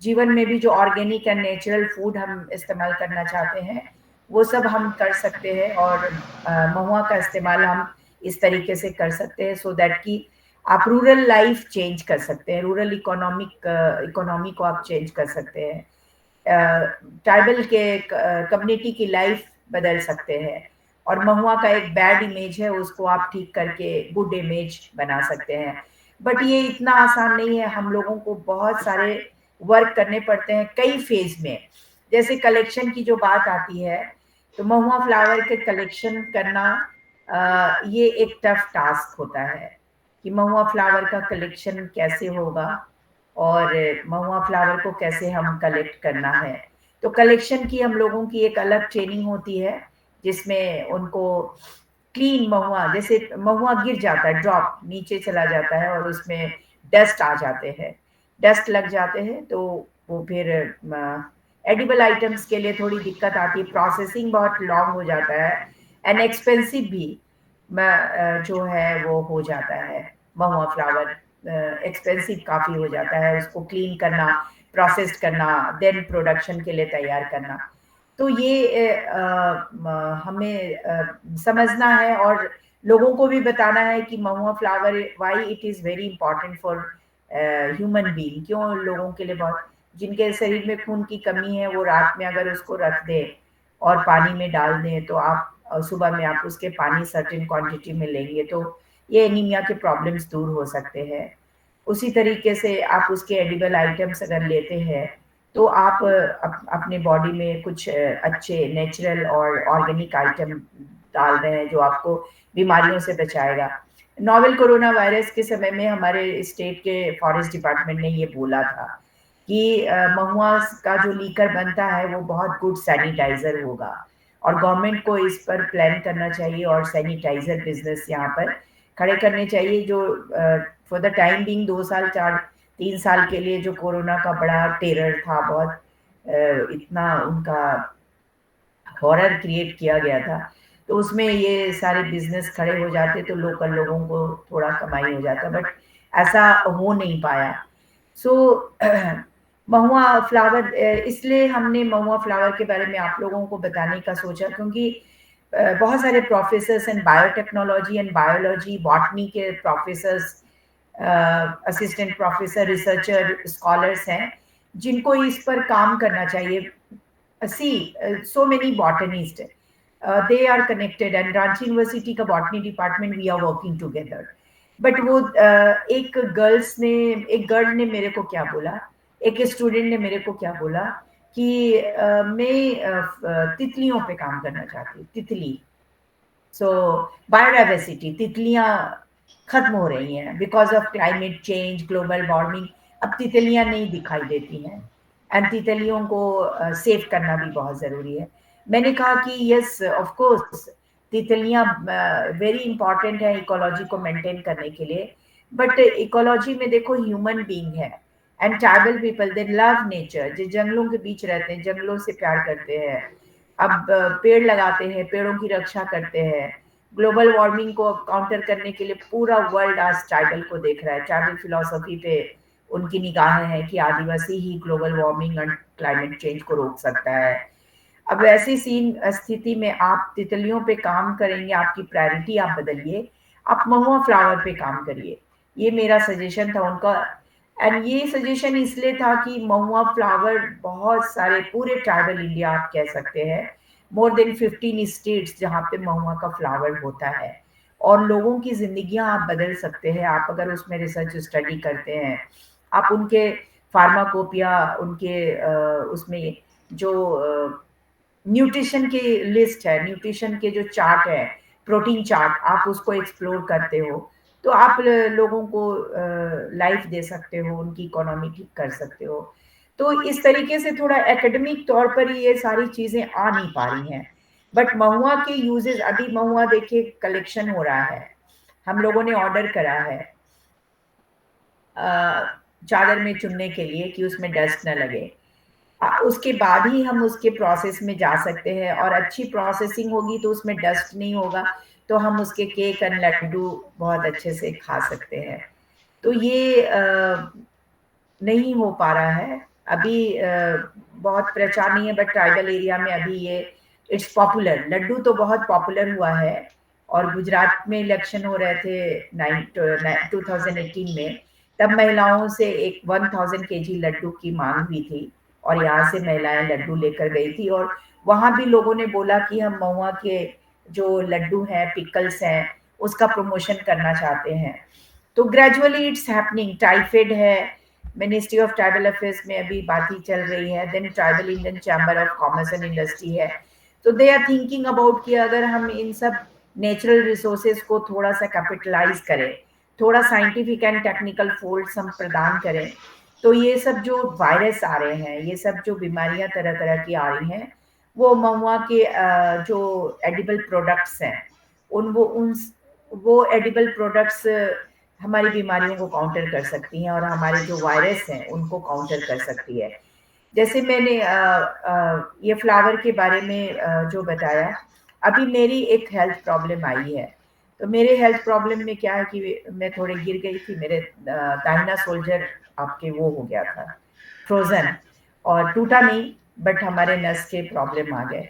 जीवन में भी जो ऑर्गेनिक एंड नेचुरल फूड हम इस्तेमाल करना चाहते हैं वो सब हम कर सकते हैं, और महुआ का इस्तेमाल हम इस तरीके से कर सकते हैं सो दैट कि आप रूरल लाइफ चेंज कर सकते हैं, रूरल इकोनॉमी को आप चेंज कर सकते हैं, ट्राइबल के कम्युनिटी की लाइफ बदल सकते हैं, और महुआ का एक बैड इमेज है उसको आप ठीक करके गुड इमेज बना सकते हैं। बट ये इतना आसान नहीं है, हम लोगों को बहुत सारे वर्क करने पड़ते हैं कई फेज में। जैसे कलेक्शन की जो बात आती है तो महुआ फ्लावर के कलेक्शन करना ये एक टफ टास्क होता है कि महुआ फ्लावर का कलेक्शन कैसे होगा और महुआ फ्लावर को कैसे हम कलेक्ट करना है। तो कलेक्शन की हम लोगों की एक अलग ट्रेनिंग होती है जिसमें उनको क्लीन महुआ, जैसे महुआ गिर जाता है, ड्रॉप नीचे चला जाता है और उसमें डस्ट आ जाते हैं, डस्ट लग जाते हैं, तो वो फिर एडिबल आइटम्स के लिए थोड़ी दिक्कत आती है, प्रोसेसिंग बहुत लॉन्ग हो जाता है एंड एक्सपेंसिव भी जो है वो हो जाता है। महुआ फ्लावर एक्सपेंसिव काफ़ी हो जाता है, उसको क्लीन करना, प्रोसेस करना, देन प्रोडक्शन के लिए तैयार करना। तो ये हमें समझना है और लोगों को भी बताना है कि mahua flower why it is very important for human being. क्यों लोगों के लिए बहुत, जिनके शरीर में खून की कमी है वो रात में अगर उसको रख दें और पानी में डाल दें तो आप सुबह में आप उसके पानी सर्टेन क्वांटिटी में लेंगे तो ये एनीमिया के प्रॉब्लम्स दूर हो सकते हैं। उसी तरीके से आप उसके एडिबल आइटम्स अगर लेते हैं तो आप अपने बॉडी में कुछ अच्छे नेचुरल और ऑर्गेनिक आइटम डाल रहे हैं जो आपको बीमारियों से बचाएगा। नोवेल कोरोना वायरस के समय में हमारे स्टेट के फॉरेस्ट डिपार्टमेंट ने ये बोला था कि महुआ का जो लीकर बनता है वो बहुत गुड सैनिटाइजर होगा और गवर्नमेंट को इस पर प्लान करना चाहिए और सैनिटाइजर बिजनेस यहाँ पर खड़े करने चाहिए। जो फॉर द टाइम बिंग 2 साल 3 साल के लिए जो कोरोना का बड़ा टेरर था, बहुत इतना उनका हॉरर क्रिएट किया गया था, तो उसमें ये सारे बिजनेस खड़े हो जाते तो लोकल लोगों को थोड़ा कमाई हो जाता, बट ऐसा हो नहीं पाया। सो महुआ फ्लावर, इसलिए हमने महुआ फ्लावर के बारे में आप लोगों को बताने का सोचा क्योंकि बहुत सारे professors and biotechnology and biology, botany के professors, assistant professor, researcher, scholars हैं जिनको इस पर काम करना चाहिए। so many botanists, they are connected and Ranchi university का botany department we are working together. But वो एक गर्ल ने मेरे को क्या बोला, एक स्टूडेंट ने मेरे को क्या बोला कि मैं तितलियों पे काम करना चाहती हूँ, तितली। सो बायोडाइवर्सिटी, तितलियाँ खत्म हो रही हैं because of climate change, global warming. अब तितलियाँ नहीं दिखाई देती हैं एंड तितलियों को सेव करना भी बहुत ज़रूरी है। मैंने कहा कि यस ऑफ कोर्स तितलियाँ वेरी इंपॉर्टेंट है इकोलॉजी को मेंटेन करने के लिए, बट इकोलॉजी में देखो ह्यूमन बीइंग है and tribal people, they love nature, जो जंगलों के बीच रहते हैं, जंगलों से प्यार करते हैं, अब पेड़ लगाते हैं, पेड़ों की रक्षा करते हैं, ग्लोबल वार्मिंग को काउंटर करने के लिए पूरा वर्ल्ड आज ट्राइबल को देख रहा है। ट्राइबल फिलॉसफी पे उनकी निगाहें हैं कि आदिवासी ही global warming and climate change को रोक सकता है। अब ऐसी स्थिति में आप तितलियों पे काम करेंगे, आपकी प्रायोरिटी आप बदलिए, आप महुआ फ्लावर पे काम करिए। ये मेरा सजेशन था उनका। एंड ये सजेशन इसलिए था कि महुआ फ्लावर बहुत सारे पूरे ट्राइबल इंडिया आप कह सकते हैं, मोर देन 15 स्टेट्स जहाँ पे महुआ का फ्लावर होता है, और लोगों की जिंदगियां आप बदल सकते हैं आप अगर उसमें रिसर्च स्टडी करते हैं। आप उनके फार्माकोपिया, उनके उसमें जो न्यूट्रिशन की लिस्ट है, न्यूट्रिशन के जो चार्ट है, प्रोटीन चार्ट, आप उसको एक्सप्लोर करते हो तो आप लोगों को लाइफ दे सकते हो, उनकी इकोनॉमी ठीक कर सकते हो। तो इस तरीके से थोड़ा एकेडमिक तौर पर ये सारी चीजें आ नहीं पा रही हैं। बट महुआ के यूजेस, अभी महुआ देखिए कलेक्शन हो रहा है, हम लोगों ने ऑर्डर करा है चादर में चुनने के लिए कि उसमें डस्ट न लगे। उसके बाद ही हम उसके प्रोसेस में जा सकते हैं, और अच्छी प्रोसेसिंग होगी तो उसमें डस्ट नहीं होगा, तो हम उसके केक एंड लड्डू बहुत अच्छे से खा सकते हैं। तो ये नहीं हो पा रहा है अभी, बहुत प्रचार नहीं है, बट ट्राइबल एरिया में अभी ये इट्स पॉपुलर। लड्डू तो बहुत पॉपुलर हुआ है, और गुजरात में इलेक्शन हो रहे थे 2018 में, तब महिलाओं से एक 1000 kg लड्डू की मांग हुई थी, और यहाँ से महिलाएं लड्डू लेकर गई थी, और वहां भी लोगों ने बोला कि हम महुआ के जो लड्डू हैं, पिकल्स हैं, उसका प्रमोशन करना चाहते हैं। तो ग्रेजुअली इट्स हैपनिंग। टाइफेड है, मिनिस्ट्री ऑफ ट्राइबल अफेयर्स में अभी बात ही चल रही है, then tribal Indian chamber of commerce and industry है। तो दे आर थिंकिंग अबाउट कि अगर हम इन सब नेचुरल रिसोर्सेज को थोड़ा सा कैपिटलाइज करें, थोड़ा साइंटिफिक एंड टेक्निकल फोल्ड्स हम प्रदान करें, तो ये सब जो वायरस आ रहे हैं, ये सब जो बीमारियां तरह तरह की आ रही हैं, वो महुआ के जो एडिबल प्रोडक्ट्स हैं, वो एडिबल प्रोडक्ट्स हमारी बीमारियों को काउंटर कर सकती हैं, और हमारे जो वायरस हैं उनको काउंटर कर सकती है। जैसे मैंने ये फ्लावर के बारे में जो बताया, अभी मेरी एक हेल्थ प्रॉब्लम आई है। तो मेरे हेल्थ प्रॉब्लम में क्या है कि मैं थोड़े गिर गई थी, मेरे दाहिना सोल्जर आपके वो हो गया था फ्रोजन, और टूटा नहीं, बट हमारे नस के प्रॉब्लम आ गए।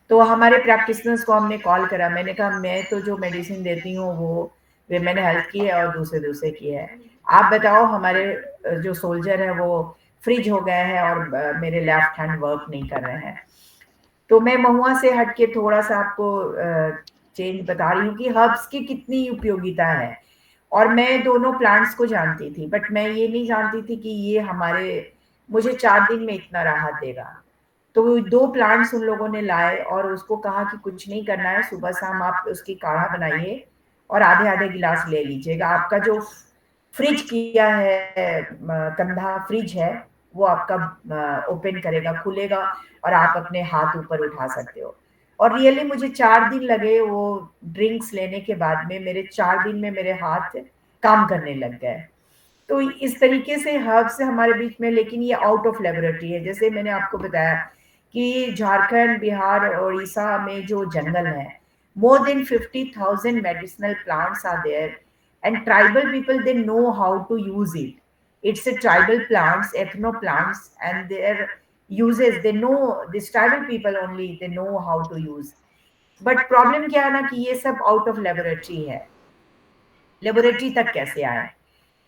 तो हमारे प्रैक्टिशनर्स को हमने कॉल करा, मैंने कहा मैं तो जो मेडिसिन देती हूँ वो विमेन हेल्थ की है और दूसरे की है, आप बताओ हमारे जो सोल्जर है वो फ्रिज हो गए हैं और मेरे लेफ्ट हैंड वर्क नहीं कर रहे हैं। तो मैं महुआ से हट के थोड़ा सा आपको चेंज बता रही हूँ कि हर्ब्स की कितनी उपयोगिता है। और मैं दोनों प्लांट्स को जानती थी, बट मैं ये नहीं जानती थी कि ये मुझे 4 दिन में इतना राहत देगा। तो 2 प्लांट्स उन लोगों ने लाए और उसको कहा कि कुछ नहीं करना है, सुबह शाम आप उसकी काढ़ा बनाइए और आधे आधे गिलास ले लीजिएगा। आपका जो फ्रिज किया है, कंधा फ्रिज है, वो आपका ओपन करेगा, खुलेगा, और आप अपने हाथ ऊपर उठा सकते हो। और रियली मुझे 4 दिन लगे वो ड्रिंक्स लेने के बाद में, मेरे 4 दिन में मेरे हाथ काम करने लग गए। तो इस तरीके से हर्ब्स हमारे बीच में, लेकिन ये आउट ऑफ लेबोरेटरी है। जैसे मैंने आपको बताया कि झारखंड, बिहार, उड़ीसा में जो जंगल है, more than 50,000 medicinal plants are there, and tribal people, they know how to use it. It's a tribal plants, ethno plants, and their uses, they know, these tribal people only, they know how to use. But problem क्या है ना कि ये सब out of laboratory है, laboratory तक कैसे आए।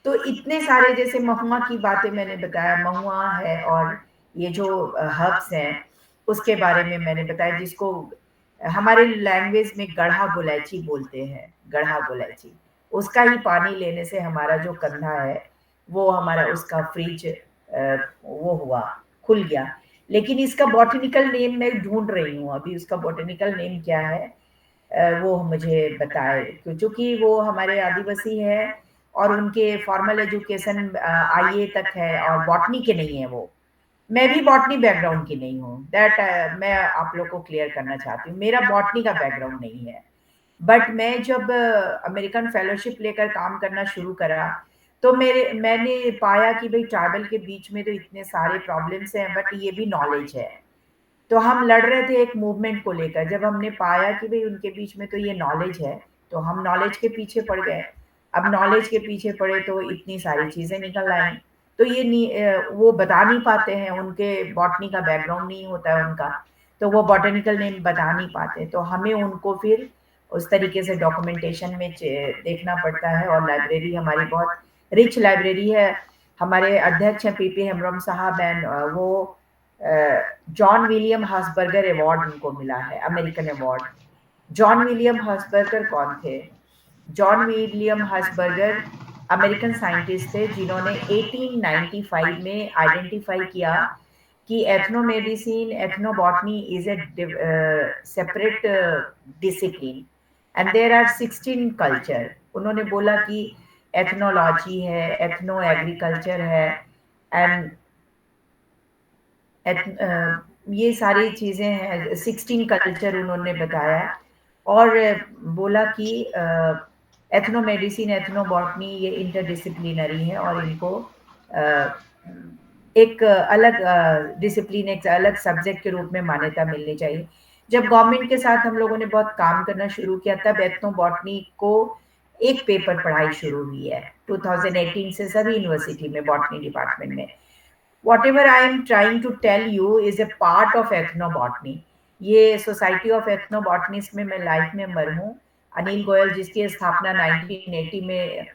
तो इतने सारे, जैसे महुआ की बातें मैंने बताया, महुआ है, और ये जो हर्ब्स हैं उसके बारे में मैंने बताया, जिसको हमारे लैंग्वेज में गढ़ा गुलैची बोलते हैं। गढ़ा गुलैची, उसका ही पानी लेने से हमारा जो कंधा है वो हमारा उसका फ्रिज वो हुआ, खुल गया। लेकिन इसका बॉटनिकल नेम मैं ढूंढ रही हूँ अभी, उसका बॉटनिकल नेम क्या है वो मुझे बताए, क्योंकि वो हमारे आदिवासी है और उनके फॉर्मल एजुकेशन IE तक है, और बॉटनी के नहीं है वो। मैं भी बॉटनी बैकग्राउंड की नहीं हूँ, दैट मैं आप लोग को क्लियर करना चाहती हूँ, मेरा बॉटनी का बैकग्राउंड नहीं है। बट मैं जब अमेरिकन फेलोशिप लेकर काम करना शुरू करा, तो मैंने पाया कि भाई ट्राइबल के बीच में तो इतने सारे प्रॉब्लम्स हैं, बट ये भी नॉलेज है। तो हम लड़ रहे थे एक मूवमेंट को लेकर। जब हमने पाया कि भाई उनके बीच में तो ये नॉलेज है, तो हम नॉलेज के पीछे पड़ गए। अब नॉलेज के पीछे पड़े तो इतनी सारी चीजें निकल आई। तो ये वो बता नहीं पाते हैं, उनके बॉटनी का बैकग्राउंड नहीं होता है उनका, तो वो बॉटनिकल नेम बता नहीं पाते। तो हमें उनको फिर उस तरीके से डॉक्यूमेंटेशन में देखना पड़ता है। और लाइब्रेरी हमारी बहुत रिच लाइब्रेरी है। हमारे अध्यक्ष हैं पीपी हेम्ब्रम साहब, एंड वो जॉन विलियम हर्सबर्गर अवार्ड उनको मिला है, American award. John William Harshberger कौन थे? John William Harshberger American scientist थे जिन्होंने 1895 में आइडेंटिफाई किया कि ethnomedicine, ethnobotany is a separate discipline and there are 16 culture. उन्होंने बोला कि एथनोलॉजी है, एथनो एग्रीकल्चर है, एंड ये सारी चीजें हैं, 16 कल्चर उन्होंने बताया। और बोला कि एथनोमेडिसिन, एथनोबॉटनी ये इंटरडिसिप्लिनरी है और इनको एक अलग डिसिप्लिन, एक अलग सब्जेक्ट के रूप में मान्यता मिलनी चाहिए। जब गवर्नमेंट के साथ हम लोगों ने बहुत काम करना शुरू किया, तब एथनोबॉटनी को एक पेपर पढ़ाई शुरू हुई है 2018 से सभी यूनिवर्सिटी में, बॉटनी डिपार्टमेंट में। Whatever I am trying to tell you is a part of ethnobotany. ये सोसाइटी ऑफ एथनोबॉटनिस्ट में मैं लाइफ मेंबर हूँ। अनिल गोयल, जिसकी स्थापना 1980 में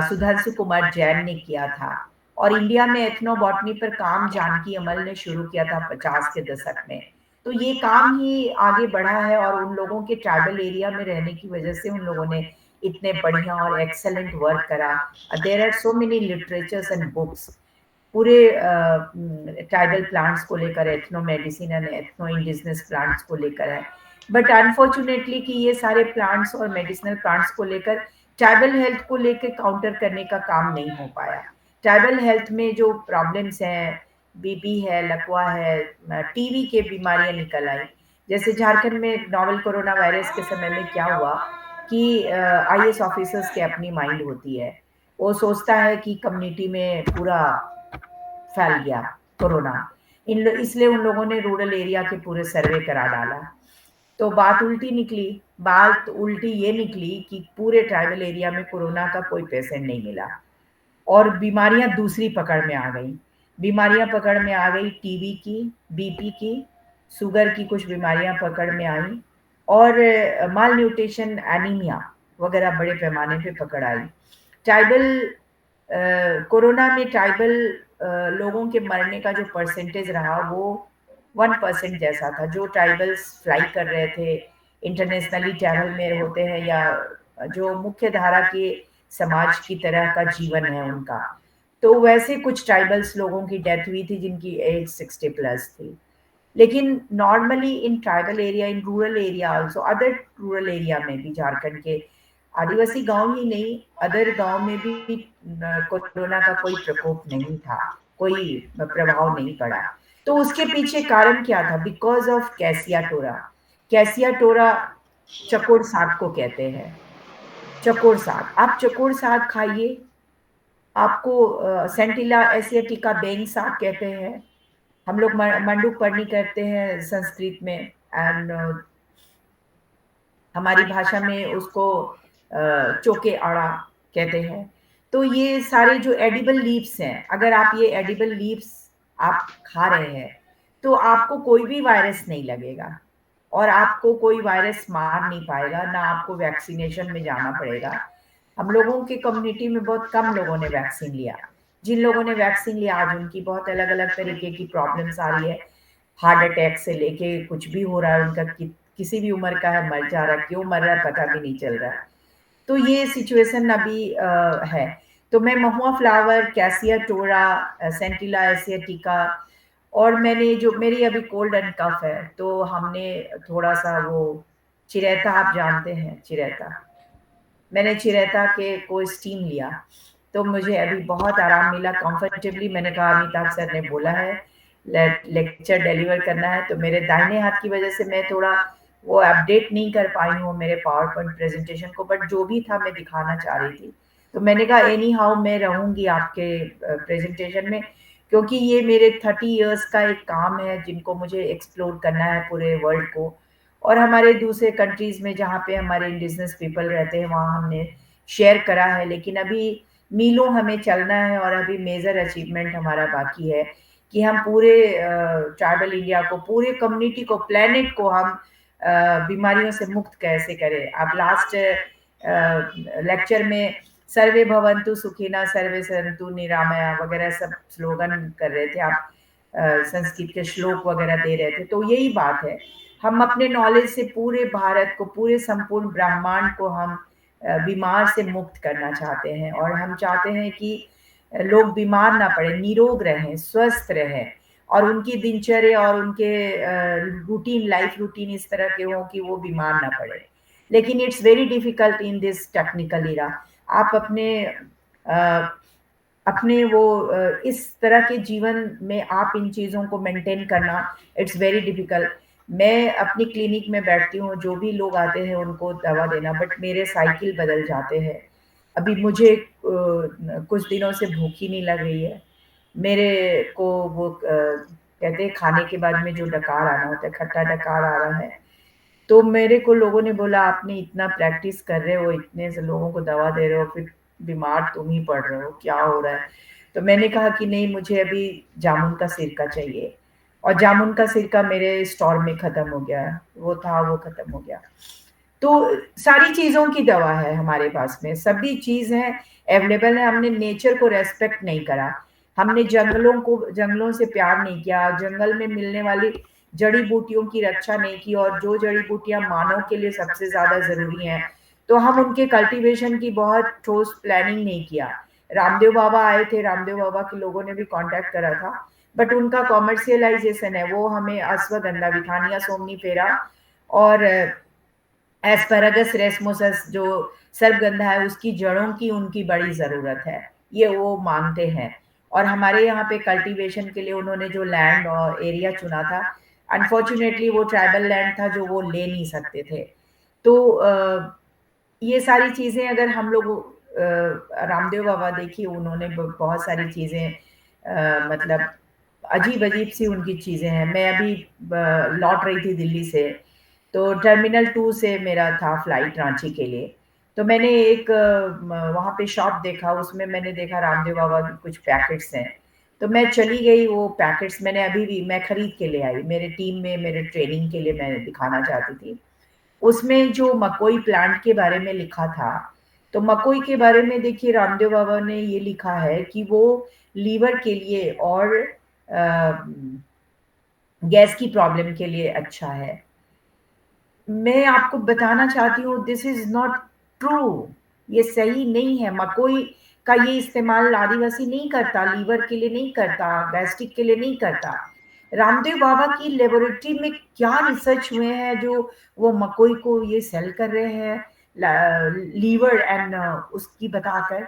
सुधांशु कुमार जैन ने किया था, और इंडिया में एथनोबॉटनी पर काम जानकी अमल ने शुरू किया था 50 के दशक में। तो ये काम ही आगे बढ़ा है, और उन लोगों के ट्राइबल एरिया में रहने की वजह से उन लोगों ने इतने बढ़िया और एक्सेलेंट वर्क करा। There are so many literatures and books पूरे ट्राइबल प्लांट्स को लेकर, ethno medicine and ethno indigenous plants को लेकर है। बट अनफॉर्चुनेटली कि ये सारे प्लांट्स और मेडिसिनल प्लांट्स को लेकर ट्राइबल हेल्थ को लेकर काउंटर करने का काम नहीं हो पाया। ट्राइबल हेल्थ में जो प्रॉब्लम्स हैं, बीपी है, लकवा है, टीबी के बीमारियां निकल आई। जैसे झारखंड में नोवेल कोरोना वायरस के समय में क्या हुआ कि आईएएस ऑफिसर्स की अपनी माइंड होती है, वो सोचता है कि कम्युनिटी में पूरा फैल गया कोरोना, इसलिए उन लोगों ने रूरल एरिया के पूरे सर्वे करा डाला। तो बात उल्टी निकली। बात उल्टी ये निकली कि पूरे ट्राइबल एरिया में कोरोना का कोई पेशेंट नहीं मिला, और बीमारियां दूसरी पकड़ में आ गई। बीमारियां पकड़ में आ गई, टीबी की, बीपी की, शुगर की कुछ बीमारियां पकड़ में आई, और माल न्यूट्रिशन, एनीमिया वगैरह बड़े पैमाने पे पकड़ आई। ट्राइबल कोरोना में ट्राइबल लोगों के मरने का जो परसेंटेज रहा वो 1% जैसा था। जो ट्राइबल्स फ्लाई कर रहे थे, इंटरनेशनली ट्रैवल में होते हैं, या जो मुख्य धारा के समाज की तरह का जीवन है उनका, तो वैसे कुछ ट्राइबल्स लोगों की डेथ हुई थी जिनकी एज 60 प्लस थी। लेकिन normally in tribal area, in rural area also, other rural area में भी, झारखंड के आदिवासी गांव ही नहीं, अदर गांव में भी कोरोना का कोई प्रकोप नहीं था, कोई प्रभाव नहीं पड़ा। तो उसके पीछे कारण क्या था? Because of cassia tora. Cassia tora चकोर साग को कहते हैं, चकोर साग। आप चकोर साग खाइए, आपको सेंटिला एसियाटिका बेंग साग कहते हैं। हम लोग मंडूक पर्णी करते हैं संस्कृत में, एंड हमारी भाषा में उसको चोके आड़ा कहते हैं। तो ये सारे जो एडिबल लीव्स हैं, अगर आप ये एडिबल लीव्स आप खा रहे हैं तो आपको कोई भी वायरस नहीं लगेगा, और आपको कोई वायरस मार नहीं पाएगा, ना आपको वैक्सीनेशन में जाना पड़ेगा। हम लोगों की कम्युनिटी में बहुत कम लोगों ने वैक्सीन लिया। जिन लोगों ने वैक्सीन लिया आज उनकी बहुत अलग अलग तरीके की प्रॉब्लम्स आ रही है, हार्ट अटैक से लेके कुछ भी हो रहा है उनका, किसी भी उम्र का है, मर जा रहा है, क्यों मर रहा है पता भी नहीं चल रहा है। तो ये सिचुएशन अभी है। तो मैं महुआ फ्लावर, कैसिया टोरा, सेंटिला एसियाटिका, और मैंने जो मेरी अभी कोल्ड एंड कफ है, तो हमने थोड़ा सा वो चिरैता, आप जानते हैं चिरैता, मैंने चिरैता के को स्टीम लिया, तो मुझे अभी बहुत आराम मिला, कंफर्टेबली। मैंने कहा अमिताभ सर ने बोला है लेक्चर डिलीवर करना है, तो मेरे दाहिने हाथ की वजह से मैं थोड़ा वो अपडेट नहीं कर पाई हूँ मेरे पावर पॉइंट प्रेजेंटेशन को, बट जो भी था मैं दिखाना चाह रही थी। तो मैंने कहा एनी हाउ मैं रहूंगी आपके प्रेजेंटेशन में, क्योंकि ये मेरे 30 इयर्स का एक काम है जिनको मुझे एक्सप्लोर करना है पूरे वर्ल्ड को। और हमारे दूसरे कंट्रीज़ में जहाँ पे हमारे इंडिजिनस पीपल रहते हैं वहाँ हमने शेयर करा है, लेकिन अभी मीलों हमें चलना है और अभी मेजर अचीवमेंट हमारा बाकी है कि हम पूरे ट्राइबल इंडिया को, पूरे कम्युनिटी को, प्लेनेट को हम बीमारियों से मुक्त कैसे करें। आप लास्ट लेक्चर में सर्वे भवन्तु सुखिनः सर्वे सन्तु निरामया वगैरह सब स्लोगन कर रहे थे, आप संस्कृत के श्लोक वगैरह दे रहे थे। तो यही बात है, हम अपने नॉलेज से पूरे भारत को, पूरे संपूर्ण ब्रह्मांड को हम बीमार से मुक्त करना चाहते हैं। और हम चाहते हैं कि लोग बीमार ना पड़े, निरोग रहें, स्वस्थ रहें और उनकी दिनचर्या और उनके रूटीन, लाइफ रूटीन इस तरह के हों कि वो बीमार ना पड़े। लेकिन it's very difficult in this technical era. आप अपने वो इस तरह के जीवन में आप इन चीज़ों को मेंटेन करना, इट्स वेरी डिफिकल्ट। मैं अपनी क्लिनिक में बैठती हूँ, जो भी लोग आते हैं उनको दवा देना, बट मेरे साइकिल बदल जाते हैं। अभी मुझे कुछ दिनों से भूख ही नहीं लग रही है। मेरे को वो कहते हैं खाने के बाद में जो डकार आना होता है, खट्टा डकार आ रहा है। तो मेरे को लोगों ने बोला आपने इतना प्रैक्टिस कर रहे हो, इतने से लोगों को दवा दे रहे हो, फिर बीमार तुम ही पड़ रहे हो, क्या हो रहा है? तो मैंने कहा कि नहीं, मुझे अभी जामुन का सिरका चाहिए। और जामुन का सिरका मेरे स्टोर में ख़त्म हो गया, वो था वो ख़त्म हो गया। तो सारी चीज़ों की दवा है हमारे पास में, सभी चीज़ है अवेलेबल है। हमने नेचर को रेस्पेक्ट नहीं करा, हमने जंगलों से प्यार नहीं किया, जंगल में मिलने वाली जड़ी बूटियों की रक्षा नहीं की। और जो जड़ी बूटियां मानव के लिए सबसे ज़्यादा ज़रूरी हैं, तो हम उनके कल्टीवेशन की बहुत ठोस प्लानिंग नहीं किया। रामदेव बाबा आए थे, रामदेव बाबा के लोगों ने भी कांटेक्ट करा था, बट उनका कॉमर्शियलाइजेशन है, वो हमें अश्वगंधा, विथानिया सोमनीफेरा और एस्पैरागस रेसमोसस जो सर्पगंधा है, उसकी जड़ों की उनकी बड़ी ज़रूरत है, ये वो मानते हैं। और हमारे यहाँ पे कल्टीवेशन के लिए उन्होंने जो लैंड और एरिया चुना था, अनफॉर्चुनेटली वो ट्राइबल लैंड था जो वो ले नहीं सकते थे। तो ये सारी चीज़ें अगर हम लोग रामदेव बाबा देखिए, उन्होंने बहुत सारी चीज़ें मतलब अजीब सी उनकी चीज़ें हैं। मैं अभी लौट रही थी दिल्ली से, तो टर्मिनल 2 से मेरा था फ्लाइट रांची के लिए। तो मैंने एक वहाँ पे शॉप देखा, उसमें मैंने देखा रामदेव बाबा की कुछ पैकेट्स हैं। तो मैं चली गई, वो पैकेट्स मैंने अभी भी मैं खरीद के ले आई, मेरे टीम में, मेरे ट्रेनिंग के लिए मैं दिखाना चाहती थी। उसमें जो मकोई प्लांट के बारे में लिखा था, तो मकोई के बारे में देखिए रामदेव बाबा ने ये लिखा है कि वो लीवर के लिए और गैस की प्रॉब्लम के लिए अच्छा है। मैं आपको बताना चाहती हूँ, दिस इज नॉट ट्रू, ये सही नहीं है। मकोई का ये इस्तेमाल आदिवासी नहीं करता, लीवर के लिए नहीं करता, गैस्ट्रिक के लिए नहीं करता। रामदेव बाबा की लेबोरेटरी में क्या रिसर्च हुए हैं जो वो मकोई को ये सेल कर रहे हैं लीवर एंड उसकी बताकर,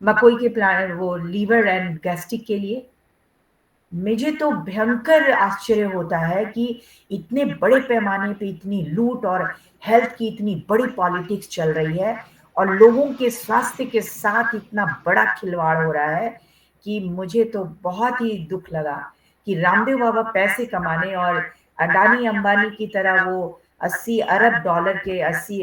मकोई के प्लांट वो लीवर एंड गैस्ट्रिक के लिए। मुझे तो भयंकर आश्चर्य होता है कि इतने बड़े पैमाने पे इतनी लूट और हेल्थ की इतनी बड़ी पॉलिटिक्स चल रही है और लोगों के स्वास्थ्य के साथ इतना बड़ा खिलवाड़ हो रहा है कि मुझे तो बहुत ही दुख लगा कि रामदेव बाबा पैसे कमाने और अडानी अंबानी की तरह वो 80 अरब डॉलर के 80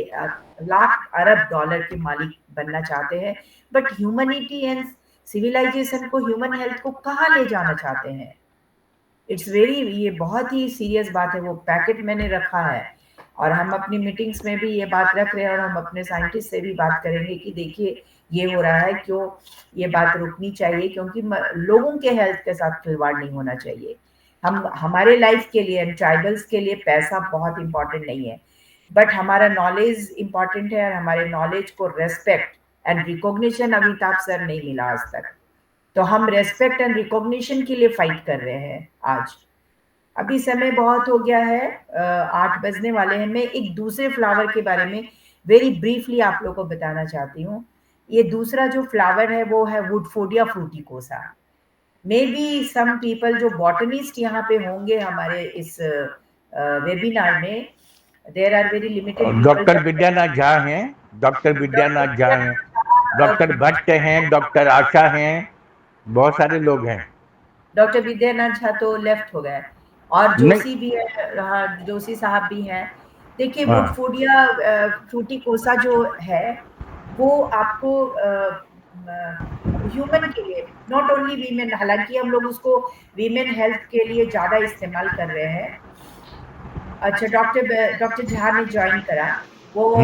लाख अरब डॉलर के मालिक बनना चाहते हैं, बट ह्यूमनिटी एंड सिविलाइजेशन को, ह्यूमन हेल्थ को कहाँ ले जाना चाहते हैं। इट्स वेरी, ये बहुत ही सीरियस बात है। वो पैकेट मैंने रखा है और हम अपनी मीटिंग्स में भी ये बात रख रहे हैं और हम अपने साइंटिस्ट से भी बात करेंगे कि देखिए ये हो रहा है, क्यों ये बात रुकनी चाहिए, क्योंकि लोगों के हेल्थ के साथ खिलवाड़ नहीं होना चाहिए। हम हमारे लाइफ के लिए, ट्राइबल्स के लिए पैसा बहुत इंपॉर्टेंट नहीं है, बट हमारा नॉलेज इंपॉर्टेंट है और हमारे नॉलेज को respect and recognition Amitabh sir नहीं मिला आज तक। तो हम रेस्पेक्ट एंड रिकॉग्निशन के लिए फाइट कर रहे हैं आज। अभी समय बहुत हो गया है, 8 बजने वाले हैं। मैं एक दूसरे फ्लावर के बारे में वेरी ब्रीफली आप लोगों को बताना चाहती हूँ। ये दूसरा जो फ्लावर है वो है woodfordia fruticosa. May be some people जो बॉटनिस्ट यहाँ पे होंगे हमारे इस वेबिनार में, there are very limited. Doctor Vidyanath Jha हैं, डॉक्टर विद्यानाथ झा हैं, डॉक्टर भट्ट हैं, डॉक्टर आशा हैं, बहुत सारे लोग हैं। डॉक्टर विद्यानाथ झा तो लेफ्ट हो गए, और जोशी भी है, हाँ, जोशी साहब भी हैं। देखिए वुडफोर्डिया फ्रूटिकोसा जो है वो आपको ह्यूमन के लिए, नॉट ओनली वीमेन, हालांकि हम लोग उसको वीमेन हेल्थ के लिए ज्यादा इस्तेमाल कर रहे हैं। अच्छा, डॉक्टर झा ने ज्वाइन करा, वो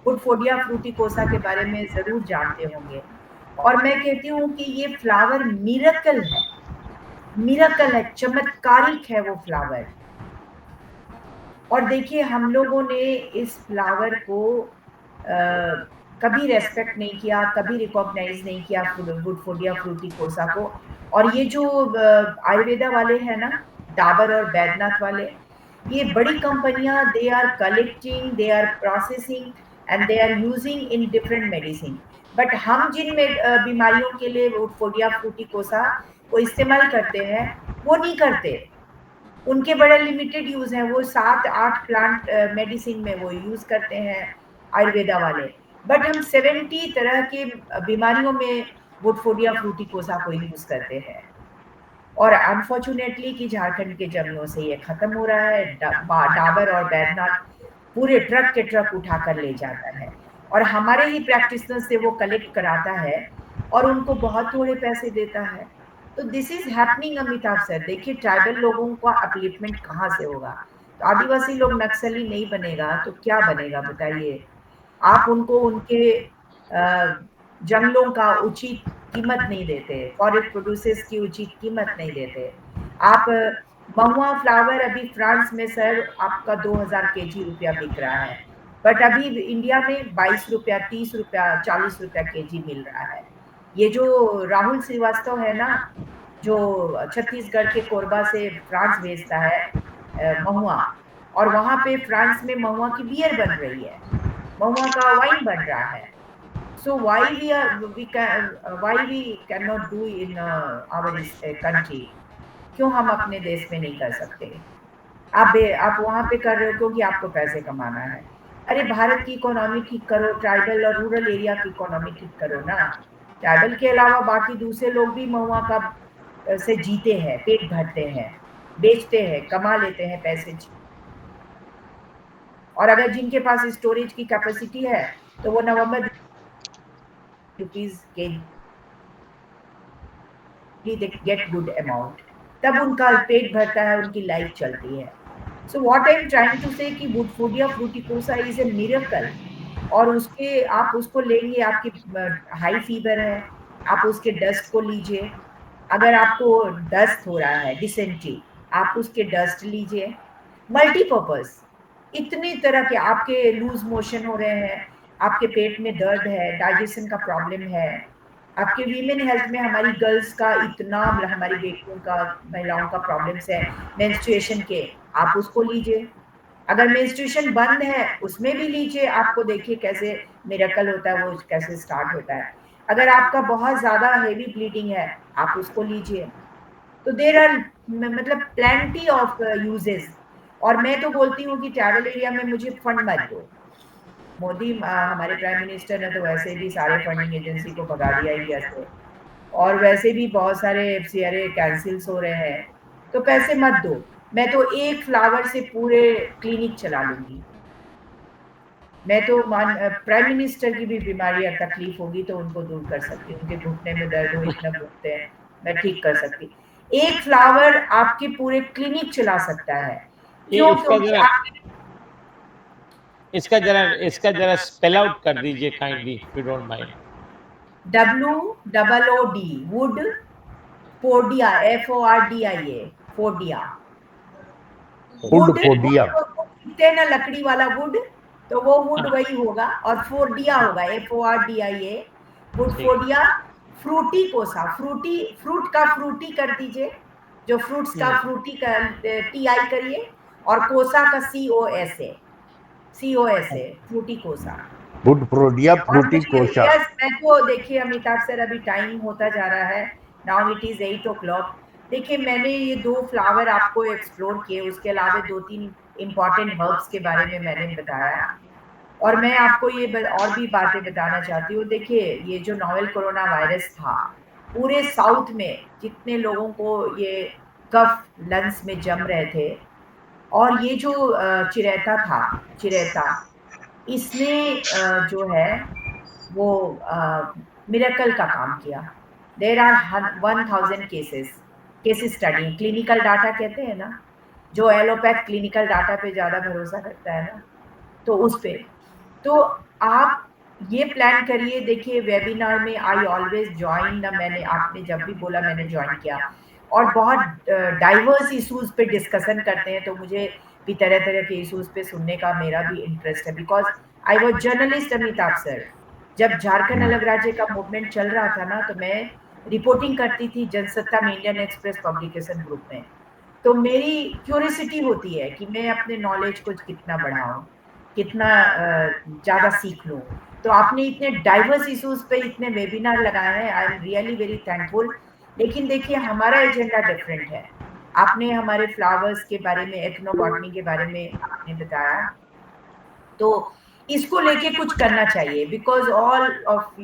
वुडफोर्डिया फ्रूटिकोसा के बारे में जरूर जानते होंगे। और मैं कहती हूँ कि ये फ्लावर मिरेकल है, मिरेकल है, चमत्कारिक है वो फ्लावर। और देखिए हम लोगों ने इस फ्लावर को कभी रेस्पेक्ट नहीं किया, कभी रिकॉग्नाइज नहीं किया वुडफोर्डिया फ्रूटिकोसा को। और ये जो आयुर्वेदा वाले हैं ना, डाबर और बैद्यनाथ वाले, ये बड़ी कंपनियां, they are collecting, they are processing and they are using in different medicine. But हम जिन बीमारियों के लिए वुडफोर्डिया फ्रूटिकोसा को इस्तेमाल करते हैं वो नहीं करते, उनके बड़े लिमिटेड यूज हैं, वो 7-8 प्लांट मेडिसिन में वो यूज करते हैं आयुर्वेदा वाले। बट हम 70 तरह के बीमारियों में वुडफोर्डिया फ्रूटिकोसा को यूज करते हैं। और अनफॉर्चुनेटली कि झारखंड के जंगलों से ये खत्म हो रहा है। डाबर और बैद्यनाथ पूरे ट्रक के ट्रक उठा कर ले जाता है, और हमारे ही प्रैक्टिशनर से वो कलेक्ट कराता है और उनको बहुत थोड़े पैसे देता है। तो this is happening Amitabh sir. देखिए ट्राइबल लोगों का अपलिफ्टमेंट कहाँ से होगा? तो आदिवासी लोग नक्सली नहीं बनेगा तो क्या बनेगा बताइए? आप उनको उनके जंगलों का उचित कीमत नहीं देते, फॉरेस्ट प्रोड्यूसर्स की उचित कीमत नहीं देते। आप महुआ फ्लावर अभी फ्रांस में सर आपका 2000 केजी रुपया बिक रहा है, बट अभी इंडिया में 22 रुपया, 30 रुपया, 40 रुपया केजी मिल रहा है। ये जो राहुल श्रीवास्तव है ना, जो छत्तीसगढ़ के कोरबा से फ्रांस भेजता है महुआ, और वहां पे फ्रांस में महुआ की बियर बन रही है, महुआ का वाइन बन रहा है। So why we cannot do in our country? क्यों हम अपने देश में नहीं कर सकते? आप वहां पे कर रहे हो क्योंकि आपको पैसे कमाना है। अरे भारत की इकोनॉमी ठीक करो, ट्राइबल और रूरल एरिया की इकोनॉमी ठीक करो ना। ट्राइबल के अलावा बाकी दूसरे लोग भी महुआ का से जीते हैं, पेट भरते हैं, बेचते हैं, कमा लेते हैं पैसे। और अगर जिनके पास स्टोरेज की कैपेसिटी है तो वो नवंबर रुपीज के गेट गुड अमाउंट, तब उनका पेट भरता है, उनकी लाइफ चलती है। So what I am trying to say कि Woodfordia fruticosa is a miracle. और उसके आप उसको लेंगे, आपकी हाई फीवर है, आप उसके डस्ट को लीजिए। अगर आपको डस्ट हो रहा है, डिसेंट्री, आप उसके डस्ट लीजिए। मल्टीपर्पज, इतनी तरह के, आपके लूज मोशन हो रहे हैं, आपके पेट में दर्द है, डाइजेशन का प्रॉब्लम है, आपके वीमेन हेल्थ में, हमारी गर्ल्स का इतना, हमारी बेटियों का, महिलाओं का प्रॉब्लम्स है मेंस्ट्रुएशन के, आप उसको लीजिए। अगर मेंस्ट्रुएशन बंद है उसमें भी लीजिए, आपको देखिए कैसे मिरेकल होता है, वो कैसे स्टार्ट होता है। अगर आपका बहुत ज्यादा हेवी ब्लीडिंग है आप उसको लीजिए। तो देर आर मतलब प्लेंटी ऑफ यूजेस। और मैं तो बोलती हूँ कि ट्रैवल एरिया में मुझे फंड मत दो। मोदी हमारे प्राइम मिनिस्टर ने तो वैसे भी सारे फंडिंग एजेंसी को भगा दिया इंडिया से, और वैसे भी बहुत सारे FCRA कैंसिल्स हो रहे हैं, तो पैसे मत दो। मैं तो एक फ्लावर से पूरे क्लिनिक चला लूंगी। मैं तो प्राइम मिनिस्टर की भी बीमारी या तकलीफ होगी तो उनको दूर कर सकती हूँ, उनके घुटने में दर्द हो, इतना घुटते हैं, मैं ठीक कर सकती। एक फ्लावर आपके पूरे क्लिनिक चला सकता है। क्यों? इसका जरा स्पेल आउट कर दीजिए kindly, if you don't mind. WOOD, wood fordia, FORDIA, fordia. Woodfordia कहते ना लकड़ी वाला वुड, तो वो वुड वही होगा, और फोर्डिया होगा, FORDIA, वुडफोर्डिया फ्रूटिकोसा। फ्रूट का फ्रूटी कर दीजिए, जो फ्रूट्स का फ्रूटी का TI करिए, और कोसा का COSA, फ्रूटिकोसा, वुडफोर्डिया फ्रूटिकोसा। यस। मैं तो देखिए अमिताभ सर, अभी टाइम होता जा रहा है, नाउ इट इज 8 o'clock। देखिए मैंने ये 2 फ्लावर आपको एक्सप्लोर किए, उसके अलावा 2-3 इम्पॉर्टेंट हर्ब्स के बारे में मैंने बताया, और मैं आपको ये और भी बातें बताना चाहती हूँ। देखिए ये जो नोवेल कोरोना वायरस था, पूरे साउथ में जितने लोगों को ये कफ लंग्स में जम रहे थे, और ये जो चिरैता इसने जो है वो मिरेकल का काम किया। There are 1000 cases study, clinical data कहते हैं ना, जो एलोपैथ क्लिनिकल डाटा पे ज़्यादा भरोसा करता है ना, तो उस पे तो आप ये प्लान करिए। देखिए वेबिनार में आई ऑलवेज ज्वाइन ना, मैंने आपने जब भी बोला मैंने ज्वाइन किया, और बहुत डाइवर्स इश्यूज पे डिस्कशन करते हैं, तो मुझे भी तरह तरह के इश्यूज पे सुनने का मेरा भी इंटरेस्ट है, because I was journalist Amitabh sir. जब झारखंड अलग राज्य का मूवमेंट चल रहा था ना, तो मैं रिपोर्टिंग करती थी जनसत्ता में, इंडियन एक्सप्रेस पब्लिकेशन ग्रुप में। तो मेरी क्यूरियोसिटी होती है कि मैं अपने नॉलेज को कितना बढ़ाऊं, कितना ज़्यादा सीख लूं। तो आपने इतने डाइवर्स इश्यूज पे इतने वेबिनार लगाए हैं, I am really very thankful. लेकिन देखिए हमारा एजेंडा डिफरेंट है। आपने हमारे फ्लावर्स के बारे में, एथनोबॉटनी के बारे में आपने बताया, तो इसको लेके कुछ करना चाहिए, because all of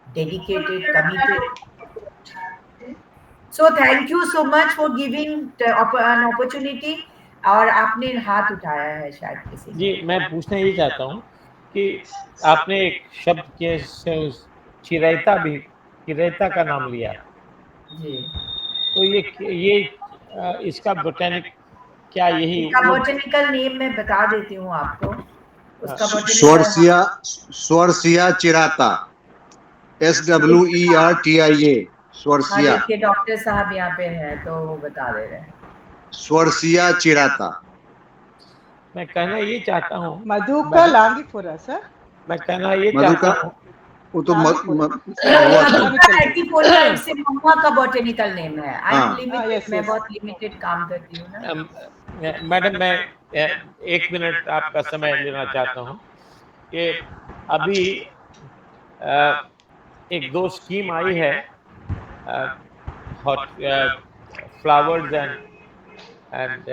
dedicated, committed. So thank you so much for giving an opportunity. और आपने हाथ उठाया है शायद किसी जी, मैं पूछना ये चाहता हूँ कि आपने एक शब्द के चिरैता का नाम लिया, जी। तो ये इसका बोटेनिक क्या यही इसका बोटेनिकल नेम मैं बता देती हूँ आपको। उसका स्वरसिया चिराता, SWERTIA, स्वरसिया। देखिए डॉक्टर साहब यहाँ पे हैं तो वो बता दे रहे हैं। स्वरसिया चिराता। मैं कहना ये चाहता हूँ, मधुका लांगीपुरा सर, मैं कहना ये मधुका चाहता हूँ, वो तो इससे महुआ का बोटेनिकल नेम है। आई एम लिमिटेड, मैं बहुत लिमिटेड काम करती हूँ ना। मैडम मैं 1 मिनट आपका समय लेना चाहता हूँ कि अभी एक 2 स्कीम आई है फ्लावर्स एंड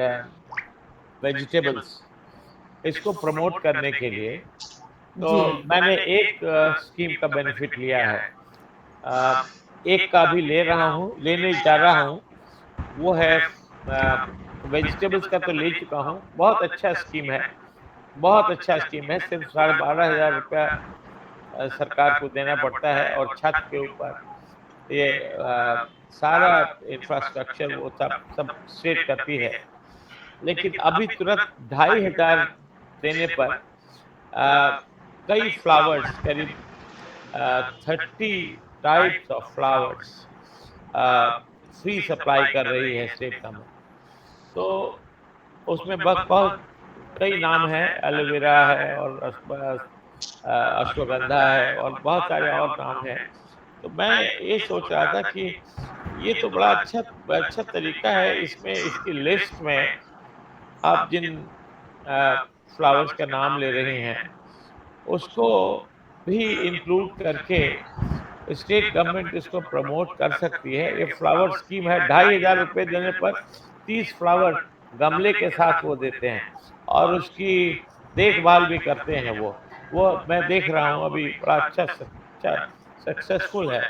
वेजिटेबल्स, इसको प्रमोट करने के लिए। तो मैंने एक स्कीम का बेनिफिट लिया है, एक का भी लेने जा रहा हूँ, वो है वेजिटेबल्स का तो ले चुका हूँ। बहुत अच्छा स्कीम है, बहुत अच्छा स्कीम है। सिर्फ 12,500 रुपया सरकार को देना पड़ता है, और छत के ऊपर ये सारा इंफ्रास्ट्रक्चर वो सब स्टेट करती है। लेकिन अभी तुरंत 2,500 देने पर कई फ्लावर्स, करीब 30 types of flowers free supply कर रही है स्टेट गवर्नमेंट। तो उसमें बहुत कई नाम हैं, एलोवेरा है और अश्वगंधा है और बहुत सारे और नाम हैं। तो मैं ये सोच रहा था कि ये तो बड़ा अच्छा तरीका है। इसमें इसकी लिस्ट में आप जिन फ्लावर्स का नाम ले रही हैं उसको भी इंक्लूड करके स्टेट गवर्नमेंट इसको प्रमोट कर सकती है। ये फ्लावर स्कीम है, 2,500 रुपये देने पर 30 फ्लावर गमले के साथ वो देते हैं, और उसकी देखभाल भी करते हैं। वो मैं देख रहा हूँ अभी बड़ा अच्छा सक्सेसफुल है,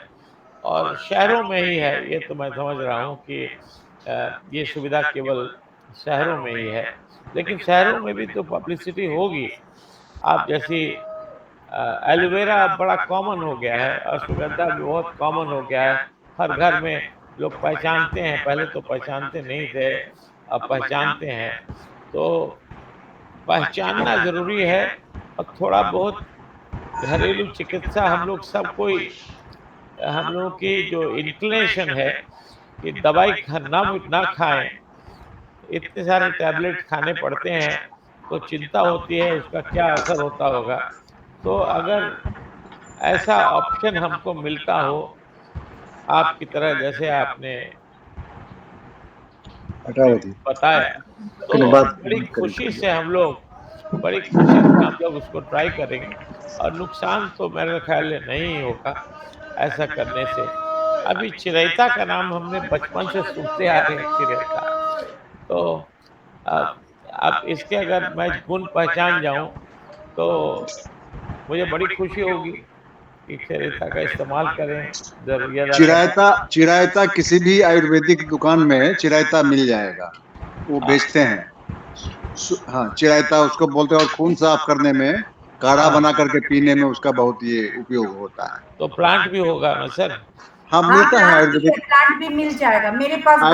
और शहरों में ही है। ये तो मैं समझ रहा हूँ कि ये सुविधा केवल शहरों में ही है, लेकिन शहरों में भी तो पब्लिसिटी होगी। आप जैसी एलोवेरा बड़ा कॉमन हो गया है, अश्वगंधा भी बहुत कॉमन हो गया है, हर घर में लोग पहचानते हैं। पहले तो पहचानते नहीं थे, अब पहचानते हैं। तो पहचानना ज़रूरी है, और थोड़ा बहुत घरेलू चिकित्सा हम लोगों की जो इंक्लिनेशन है कि दवाई ना खाएं, इतने सारे टैबलेट खाने पड़ते हैं, तो चिंता होती है उसका क्या असर होता होगा। तो अगर ऐसा ऑप्शन हमको मिलता हो आपकी तरह, जैसे आपने बताया, तो बड़ी खुशी से हम लोग उसको ट्राई करेंगे, और नुकसान तो मेरे ख्याल में नहीं होगा ऐसा करने से। अभी चिरैता का नाम हमने बचपन से सुनते आ रहे हैं, चिरैता। तो अब इसके अगर मैं गुण पहचान जाऊं तो मुझे बड़ी खुशी होगी। कि चिरायता का इस्तेमाल करें जरूर। चिरायता किसी भी आयुर्वेदिक दुकान में चिरायता मिल जाएगा, वो बेचते हैं। हाँ, चिरायता उसको बोलते हैं, और खून साफ करने में, काढ़ा बना करके पीने में उसका बहुत ये उपयोग होता है। तो प्लांट भी होगा ना सर? हाँ, हाँ, मिलता है आयुर्वेदिक, प्लांट भी मिल जाएगा मेरे पास बहुत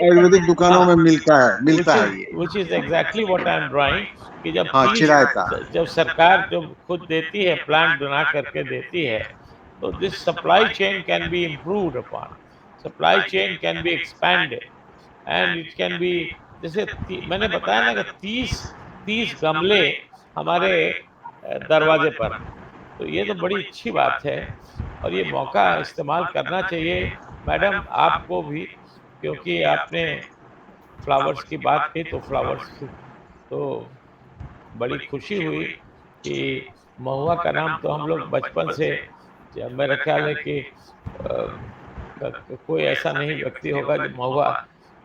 आयुर्वेदिक दुकानों में मिलता है ये। Which is exactly what I M drawing, कि हाँ, चिरायता। जब सरकार जब खुद देती है, प्लांट बना करके देती है, तो this supply chain can be improved upon, supply chain can be expanded and it can be, जैसे मैंने बताया ना कि 30 गमले हमारे दरवाजे पर हैं, तो ये तो बड़ी अच्छी बात है और ये मौका इस्तेमाल करना चाहिए मैडम आपको भी, क्योंकि आपने फ्लावर्स की बात की तो फ्लावर्स तो बड़ी खुशी हुई कि महुआ का नाम तो हम लोग बचपन से, मेरा ख्याल है कि कोई ऐसा नहीं व्यक्ति होगा जो महुआ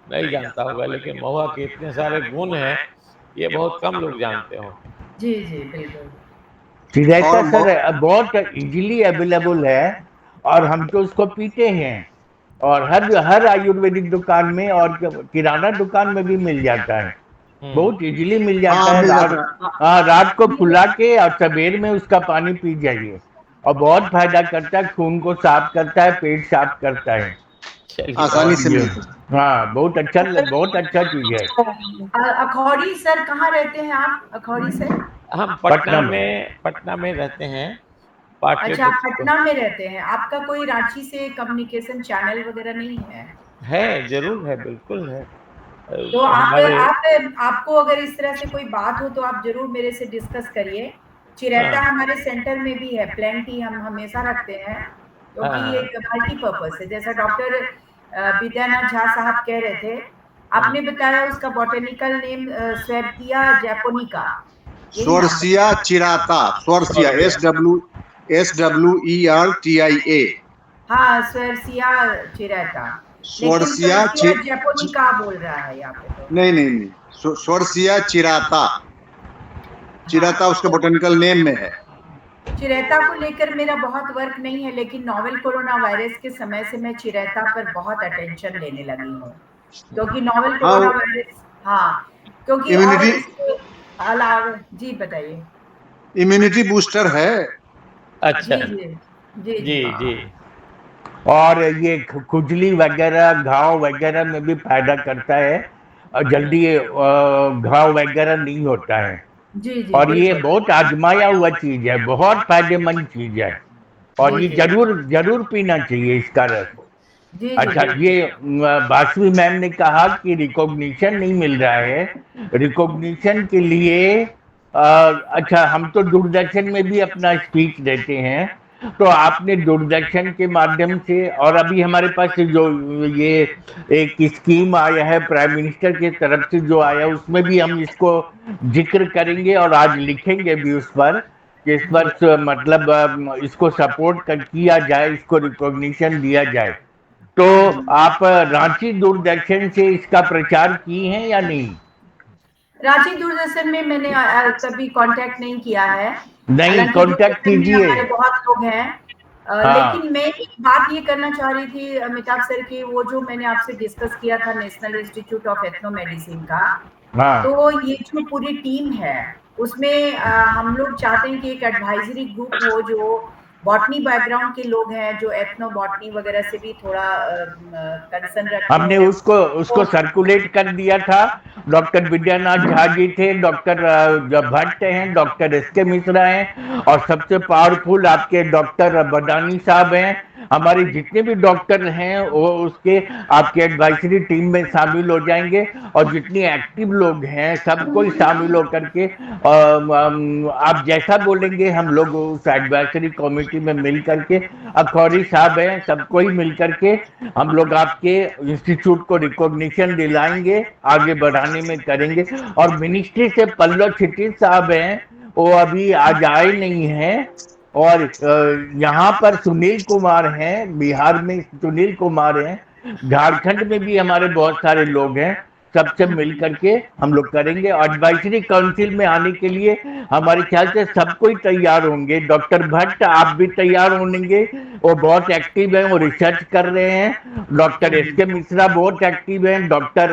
नहीं जानता होगा, लेकिन महुआ के इतने सारे गुण हैं ये बहुत कम लोग जानते होंगे। जी जी बिल्कुल। चिरायता सर बहुत इजीली अवेलेबल है और हम तो उसको पीते हैं, और हर आयुर्वेदिक दुकान में और किराना दुकान में भी मिल जाता है, बहुत इजीली मिल जाता है। रात को फुला के और सवेर में उसका पानी पी जाइए, और बहुत फायदा करता है, खून को साफ करता है, पेट साफ करता है, आसानी से मिलता है। हाँ, बहुत अच्छा चीज है। अखौरी सर कहाँ रहते हैं आप? अखौरी सर हम पटना में रहते हैं। अच्छा, पटना में रहते हैं। आपका कोई रांची से कम्युनिकेशन चैनल वगैरह नहीं है? है, जरूर है, बिल्कुल है। तो आपको अगर इस तरह से कोई बात हो तो आप जरूर मेरे से डिस्कस करिए। चिरायता हमारे सेंटर में भी है, प्लेंटी हम हमेशा रखते हैं, क्योंकि ये मल्टीपर्पज है। जैसा डॉक्टर विद्यानाथ झा साहब कह रहे थे, आपने बताया उसका बॉटेनिकल नेम स्वरसिया जैपोनिका, स्वरसिया चिराता, स्वरसिया SWERTIA। हाँ, स्वरसिया चिरायता, स्वरसिया जैपोनिका बोल रहा है यहाँ पे तो। नहीं, स्वरसिया चिराता, चिराता उसका बोटेनिकल नेम में है। चिरायता को लेकर मेरा बहुत वर्क नहीं है, लेकिन नोवेल कोरोना वायरस के समय से मैं चिरायता पर बहुत अटेंशन लेने लगी हूँ, क्योंकि नोवेल कोरोना वायरस, हाँ, क्योंकि अलावा जी बताइए। इम्यूनिटी बूस्टर है। अच्छा, जी। और ये खुजली वगैरह, घाव वगैरह में भी फायदा करता है, और जल्दी घाव वगैरह नहीं होता है। जी और ये बहुत आजमाया हुआ चीज है, बहुत फायदेमंद चीज है, और ये जरूर पीना चाहिए इसका रस। अच्छा, ये बासवी मैम ने कहा कि रिकॉग्निशन नहीं मिल रहा है, रिकॉग्निशन के लिए अच्छा, हम तो दूरदर्शन में भी अपना स्पीच देते हैं, तो आपने दूरदर्शन के माध्यम से, और अभी हमारे पास जो ये एक स्कीम आया है प्राइम मिनिस्टर की तरफ से जो आया, उसमें भी हम इसको जिक्र करेंगे और आज लिखेंगे भी उस पर कि इस पर मतलब इसको सपोर्ट किया जाए, इसको रिकॉग्निशन दिया जाए। तो आप रांची दूरदर्शन से इसका प्रचार किए हैं या नहीं? रांची दूरदर्शन में मैंने कभी कांटेक्ट नहीं किया है। नहीं, कांटेक्ट कीजिए, हमारे बहुत लोग हैं। लेकिन मैं एक बात ये करना चाह रही थी अमिताभ सर की, वो जो मैंने आपसे डिस्कस किया था national institute of ethno medicine का, तो ये जो पूरी टीम है उसमें हम लोग चाहते हैं कि एक एडवाइजरी ग्रुप हो जो बॉटनी बैकग्राउंड के लोग हैं, जो एथनो बॉटनी वगैरह से भी थोड़ा कंसर्न रखते हैं। हमने उसको सर्कुलेट कर दिया था। डॉक्टर विद्यानाथ झा जी थे, डॉक्टर भट्ट हैं, डॉक्टर SK मिश्रा हैं, और सबसे पावरफुल आपके डॉक्टर बदानी साहब हैं। हमारे जितने भी डॉक्टर हैं वो उसके आपके एडवाइजरी टीम में शामिल हो जाएंगे, और जितने एक्टिव लोग हैं सबको शामिल होकर के आप जैसा बोलेंगे हम लोग उस एडवाइजरी कमेटी में मिल करके, अखौरी साहब हैं, सबको ही मिल करके हम लोग आपके इंस्टीट्यूट को रिकॉग्निशन दिलाएंगे, आगे बढ़ाने में करेंगे। और मिनिस्ट्री से पल्लव क्षितिज साहब हैं, वो अभी आज आए नहीं हैं, और यहाँ पर सुनील कुमार हैं, बिहार में सुनील कुमार हैं, झारखंड में भी हमारे बहुत सारे लोग हैं। सबसे मिल करके हम लोग करेंगे। एडवाइजरी काउंसिल में आने के लिए हमारे ख्याल से सब कोई तैयार होंगे। डॉक्टर भट्ट आप भी तैयार होंगे, वो बहुत एक्टिव हैं, वो रिसर्च कर रहे हैं। Doctor S K. मिश्रा बहुत एक्टिव हैं। डॉक्टर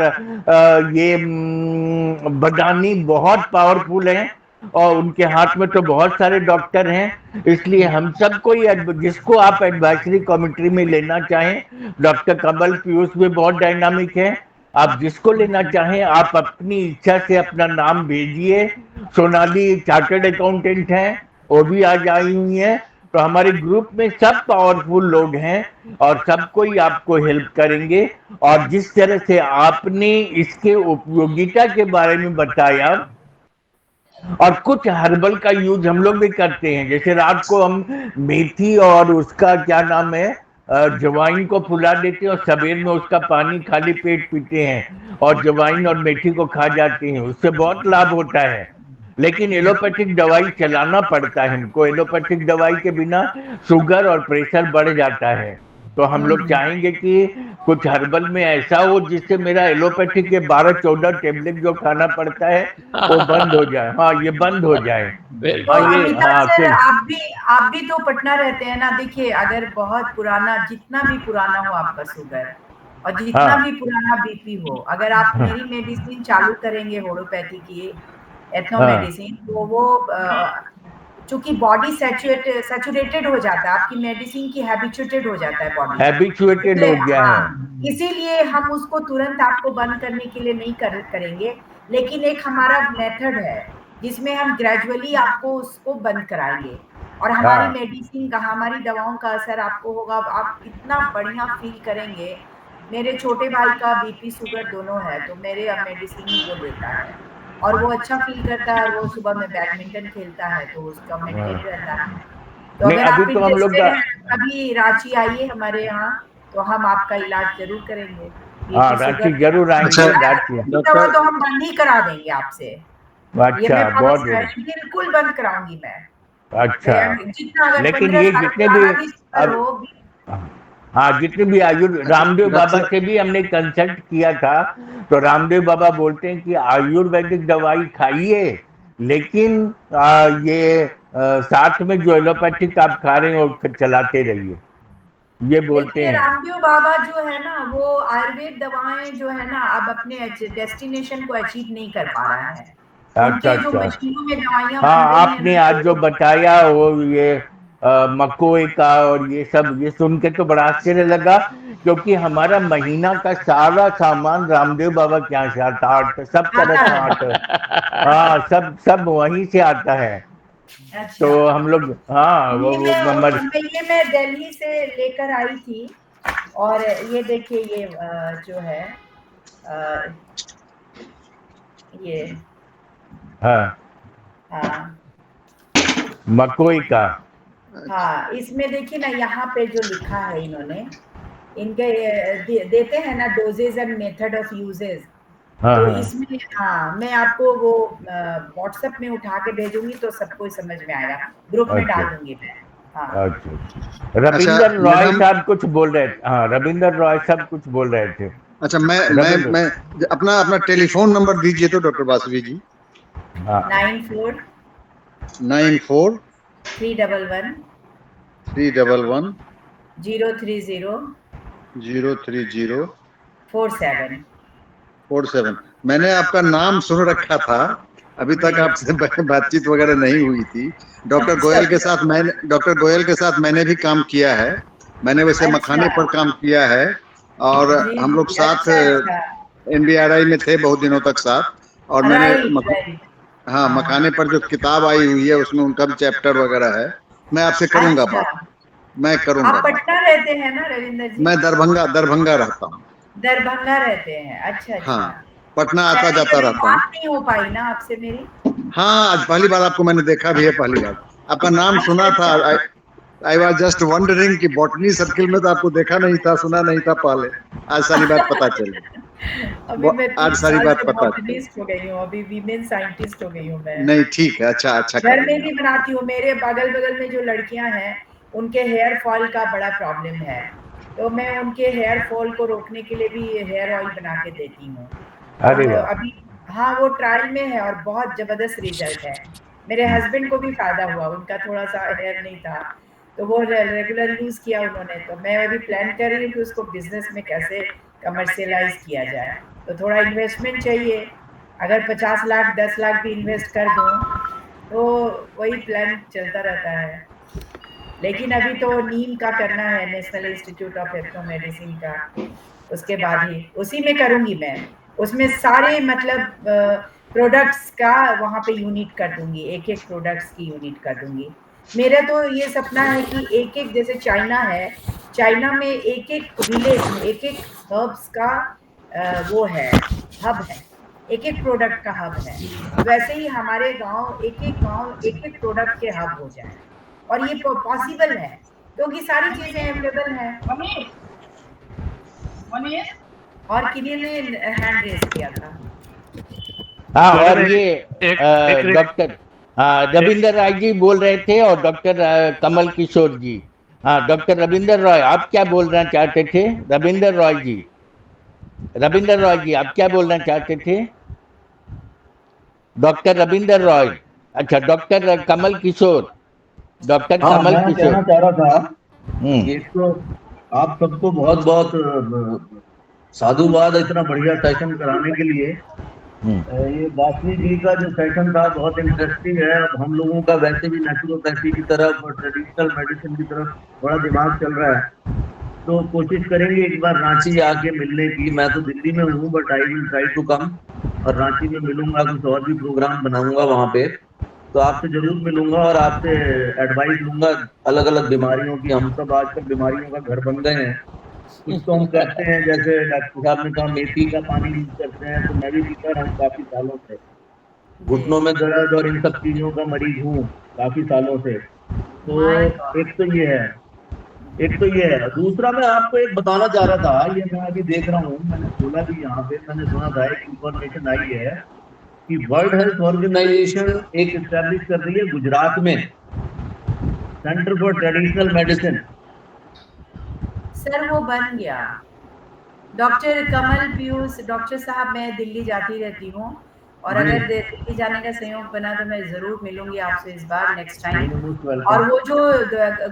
बडानी बहुत पावरफुल हैं और उनके हाथ में तो बहुत सारे डॉक्टर हैं। इसलिए हम सब कोई जिसको आप एडवाइजरी कमेटी में लेना चाहें, डॉक्टर कमल पीयूष भी बहुत डायनामिक है, आप जिसको लेना चाहें आप अपनी इच्छा से अपना नाम भेजिए। सोनाली चार्टर्ड अकाउंटेंट हैं, वो भी आज आई हुई हैं। तो हमारे ग्रुप में सब पावरफुल लोग हैं और सब कोई आपको हेल्प करेंगे। और जिस तरह से आपने इसके उपयोगिता के बारे में बताया, और कुछ हर्बल का यूज हम लोग भी करते हैं, जैसे रात को हम मेथी और उसका क्या नाम है जवाइन को फुला देते हैं और सवेर में उसका पानी खाली पेट पीते हैं और जवाइन और मेथी को खा जाते हैं, उससे बहुत लाभ होता है। लेकिन एलोपैथिक दवाई चलाना पड़ता है हमको, एलोपैथिक दवाई के बिना शुगर और प्रेशर बढ़ जाता है। तो हम लोग चाहेंगे कि कुछ हर्बल में ऐसा हो जिससे मेरा एलोपैथिक के 12-14 टेबलेट जो खाना पड़ता है वो बंद हो जाए। हाँ, ये बंद हो जाए। तो अमिताभ सर, आप भी तो पटना रहते हैं ना। देखिए, अगर बहुत पुराना, जितना भी पुराना हो आपका शुगर और जितना भी पुराना बीपी हो, अगर आप मेरी मेडिसिन चालू करेंगे होम्योपैथी की एथनो मेडिसिन, तो वो चूंकि बॉडी सैचुरेटेड हो जाता है, आपकी मेडिसिन की हैबिचुएटेड हो जाता है बॉडी, हैबिचुएटेड हो गया है। इसीलिए हम उसको तुरंत आपको बंद करने के लिए नहीं करेंगे, लेकिन एक हमारा मेथड है जिसमें हम ग्रेजुअली आपको उसको बंद कराएंगे। और हमारी मेडिसिन का, हमारी दवाओं का असर आपको होगा, आप इतना बढ़िया फील करेंगे। मेरे छोटे भाई का बीपी शुगर दोनों है, तो मेरे मेडिसिन ही वो लेता है और वो अच्छा फील करता है। वो सुबह में बैडमिंटन खेलता है तो उसका मेंटेन रहता है। तो अगर आप इंटरेस्टेड हैं, अभी रांची आइए हमारे यहाँ, तो हम आपका इलाज जरूर करेंगे। रांची जरूर आएंगे। तो हम बंद ही करा देंगे आपसे। अच्छा, बहुत बिल्कुल बंद कराऊंगी मैं। अच्छा, लेकिन ये जितने भी हाँ, जितने भी रामदेव बाबा से भी हमने कंसल्ट किया था, तो रामदेव बाबा बोलते हैं कि आयुर्वेदिक दवाई खाइए, लेकिन ये साथ में जो एलोपैथिक आप खा रहे हैं वो चलाते रहिए, ये बोलते हैं। रामदेव बाबा जो है ना, वो आयुर्वेद दवाएं जो है ना, अब अपने डेस्टिनेशन को अचीव नहीं कर पा रहा है। अच्छा, जो मशीनों में दवाइयां हाँ, आपने आज जो बताया वो ये मकोई का और ये सब, ये सुन के तो बड़ा आश्चर्य लगा, क्योंकि हमारा महीना का सारा सामान रामदेव बाबा के यहाँ से आता है, सब तरह का आता। हाँ, सब वहीं से आता है। अच्छा। तो हम लोग वो ये मैं दिल्ली से लेकर आई थी। और ये देखिए, ये जो है ये मकोई का। हाँ, इसमें देखिए ना, यहाँ पे जो लिखा है इन्होंने, इनके देते हैं ना doses and method of uses. तो इसमें मैं आपको वो व्हाट्सएप में उठा के भेजूंगी तो सबको समझ में आएगा, ग्रुप में डाल दूंगी मैं। रविंदर रॉय साहब कुछ बोल रहे थे। हाँ, रविंदर रॉय साहब कुछ बोल रहे थे। अच्छा, मैं अपना टेलीफोन नंबर दीजिए तो डॉक्टर वासवी जी। 94 311 030 47। मैंने आपका नाम सुन रखा था, अभी तक आपसे बातचीत वगैरह नहीं हुई थी। डॉक्टर गोयल के साथ मैंने भी काम किया है। मैंने वैसे मखाने पर काम किया है और हम लोग साथ NBRI में थे बहुत दिनों तक साथ। और मैंने मखाने पर जो किताब आई हुई है उसमें उनका भी चैप्टर वगैरह है। मैं आपसे करूंगा बात, मैं करूंगा। आप पटना रहते हैं ना रविंदर जी? मैं दरभंगा रहता हूँ। दरभंगा रहते हैं, अच्छा। हाँ, पटना आता जाता रहता हूँ। बात नहीं हो पाई ना आपसे मेरी? हाँ, आज पहली बार आपको मैंने देखा भी है, पहली बार आपका नाम सुना था। आई वाज जस्ट वंडरिंग कि बॉटनी सर्किल में तो आपको देखा नहीं था, सुना नहीं था पहले। आज सारी बात पता चली। आज सारी बात पता हो गई हूँ, अभी वीमेन साइंटिस्ट हो गई हूँ मैं। नहीं, ठीक है, अच्छा। घर में भी बनाती हूँ। मेरे बगल में जो लड़कियां हैं उनके हेयर फॉल का बड़ा प्रॉब्लम है, तो मैं उनके हेयर फॉल को रोकने के लिए भी हेयर ऑयल बना के देती हूँ। अरे और वाह। अभी हाँ वो ट्रायल में है और बहुत जबरदस्त रिजल्ट है। मेरे हस्बैंड को भी फायदा हुआ, उनका थोड़ा सा हेयर नहीं था तो वो रेगुलर यूज किया उन्होंने। तो मैं अभी प्लान कर रही हूँ कि उसको बिजनेस में कैसे कमर्शियलाइज किया जाए। तो थोड़ा इन्वेस्टमेंट चाहिए, अगर 50 लाख 10 लाख भी इन्वेस्ट कर दूँ तो वही प्लान चलता रहता है। लेकिन अभी तो नीम का करना है, national institute of ethno medicine का, उसके बाद ही उसी में करूंगी मैं। उसमें सारे मतलब प्रोडक्ट्स का वहाँ पे यूनिट कर दूंगी, एक एक प्रोडक्ट्स की यूनिट कर दूंगी। मेरा तो ये सपना है कि एक एक, जैसे चाइना है, चाइना में एक एक विलेज में एक एक हर्ब्स का वो है, हब है, एक एक प्रोडक्ट का हब है। वैसे ही हमारे गांव एक एक प्रोडक्ट के हब हो जाए, और ये पॉसिबल है क्योंकि सारी चीजें अवेलेबल हैं। और किन्हीं ने हैंड रेस किया था। हाँ, सर, और ये डॉक्टर रविंदर राय जी बोल रहे थे और डॉक्टर कमल किशोर जी। हाँ, डॉक्टर रविंदर रॉय, आप क्या बोलना चाहते थे? रविंदर रॉय जी, रविंदर रॉय जी, आप क्या बोलना चाहते थे? डॉक्टर रविंदर रॉय, अच्छा डॉक्टर कमल किशोर, डॉक्टर हाँ, कमल मैं किशोर। कहना चाह रहा था हम्म, कि एक तो आप सबको बहुत बहुत साधुवाद इतना बढ़िया सेशन कराने के लिए। ये वासवी जी का जो सेशन था बहुत इंटरेस्टिंग है। अब हम लोगों का वैसे भी नेचुरोपैथी की तरफ और ट्रेडिशनल मेडिसिन की तरफ बड़ा दिमाग चल रहा है, तो कोशिश करेंगे एक बार रांची आके मिलने की। मैं तो दिल्ली में हूँ but I will try to come, और रांची में मिलूंगा, कुछ और भी प्रोग्राम बनाऊंगा वहां पे, तो आपसे जरूर मिलूंगा और आपसे एडवाइस लूंगा अलग अलग बीमारियों की। हम सब आजकल बीमारियों का घर बन गए हैं। कुछ तो हम करते हैं, जैसे डॉक्टर साहब ने कहा मेथी का पानी यूज करते हैं, तो मैं भी पीता रहा हूँ काफी सालों से। घुटनों में दर्द और इन सब चीजों का मरीज हूँ काफी सालों से। तो एक तो ये है, दूसरा मैं आपको एक बताना चाह रहा था। ये मैं अभी देख रहा हूँ, मैंने खोला भी यहाँ पे, मैंने सुना था एक इंफॉर्मेशन आई है कि वर्ल्ड हेल्थ ऑर्गेनाइजेशन एक स्टैब्लिश कर रही है गुजरात में, centre for traditional medicine. Sir वो बन गया। डॉक्टर कमल पीयूष डॉक्टर साहब, मैं दिल्ली जाती रहती हूँ और अगर दिल्ली जाने का संयोग बना तो मैं जरूर मिलूंगी आपसे इस बार, नेक्स्ट टाइम। और वो जो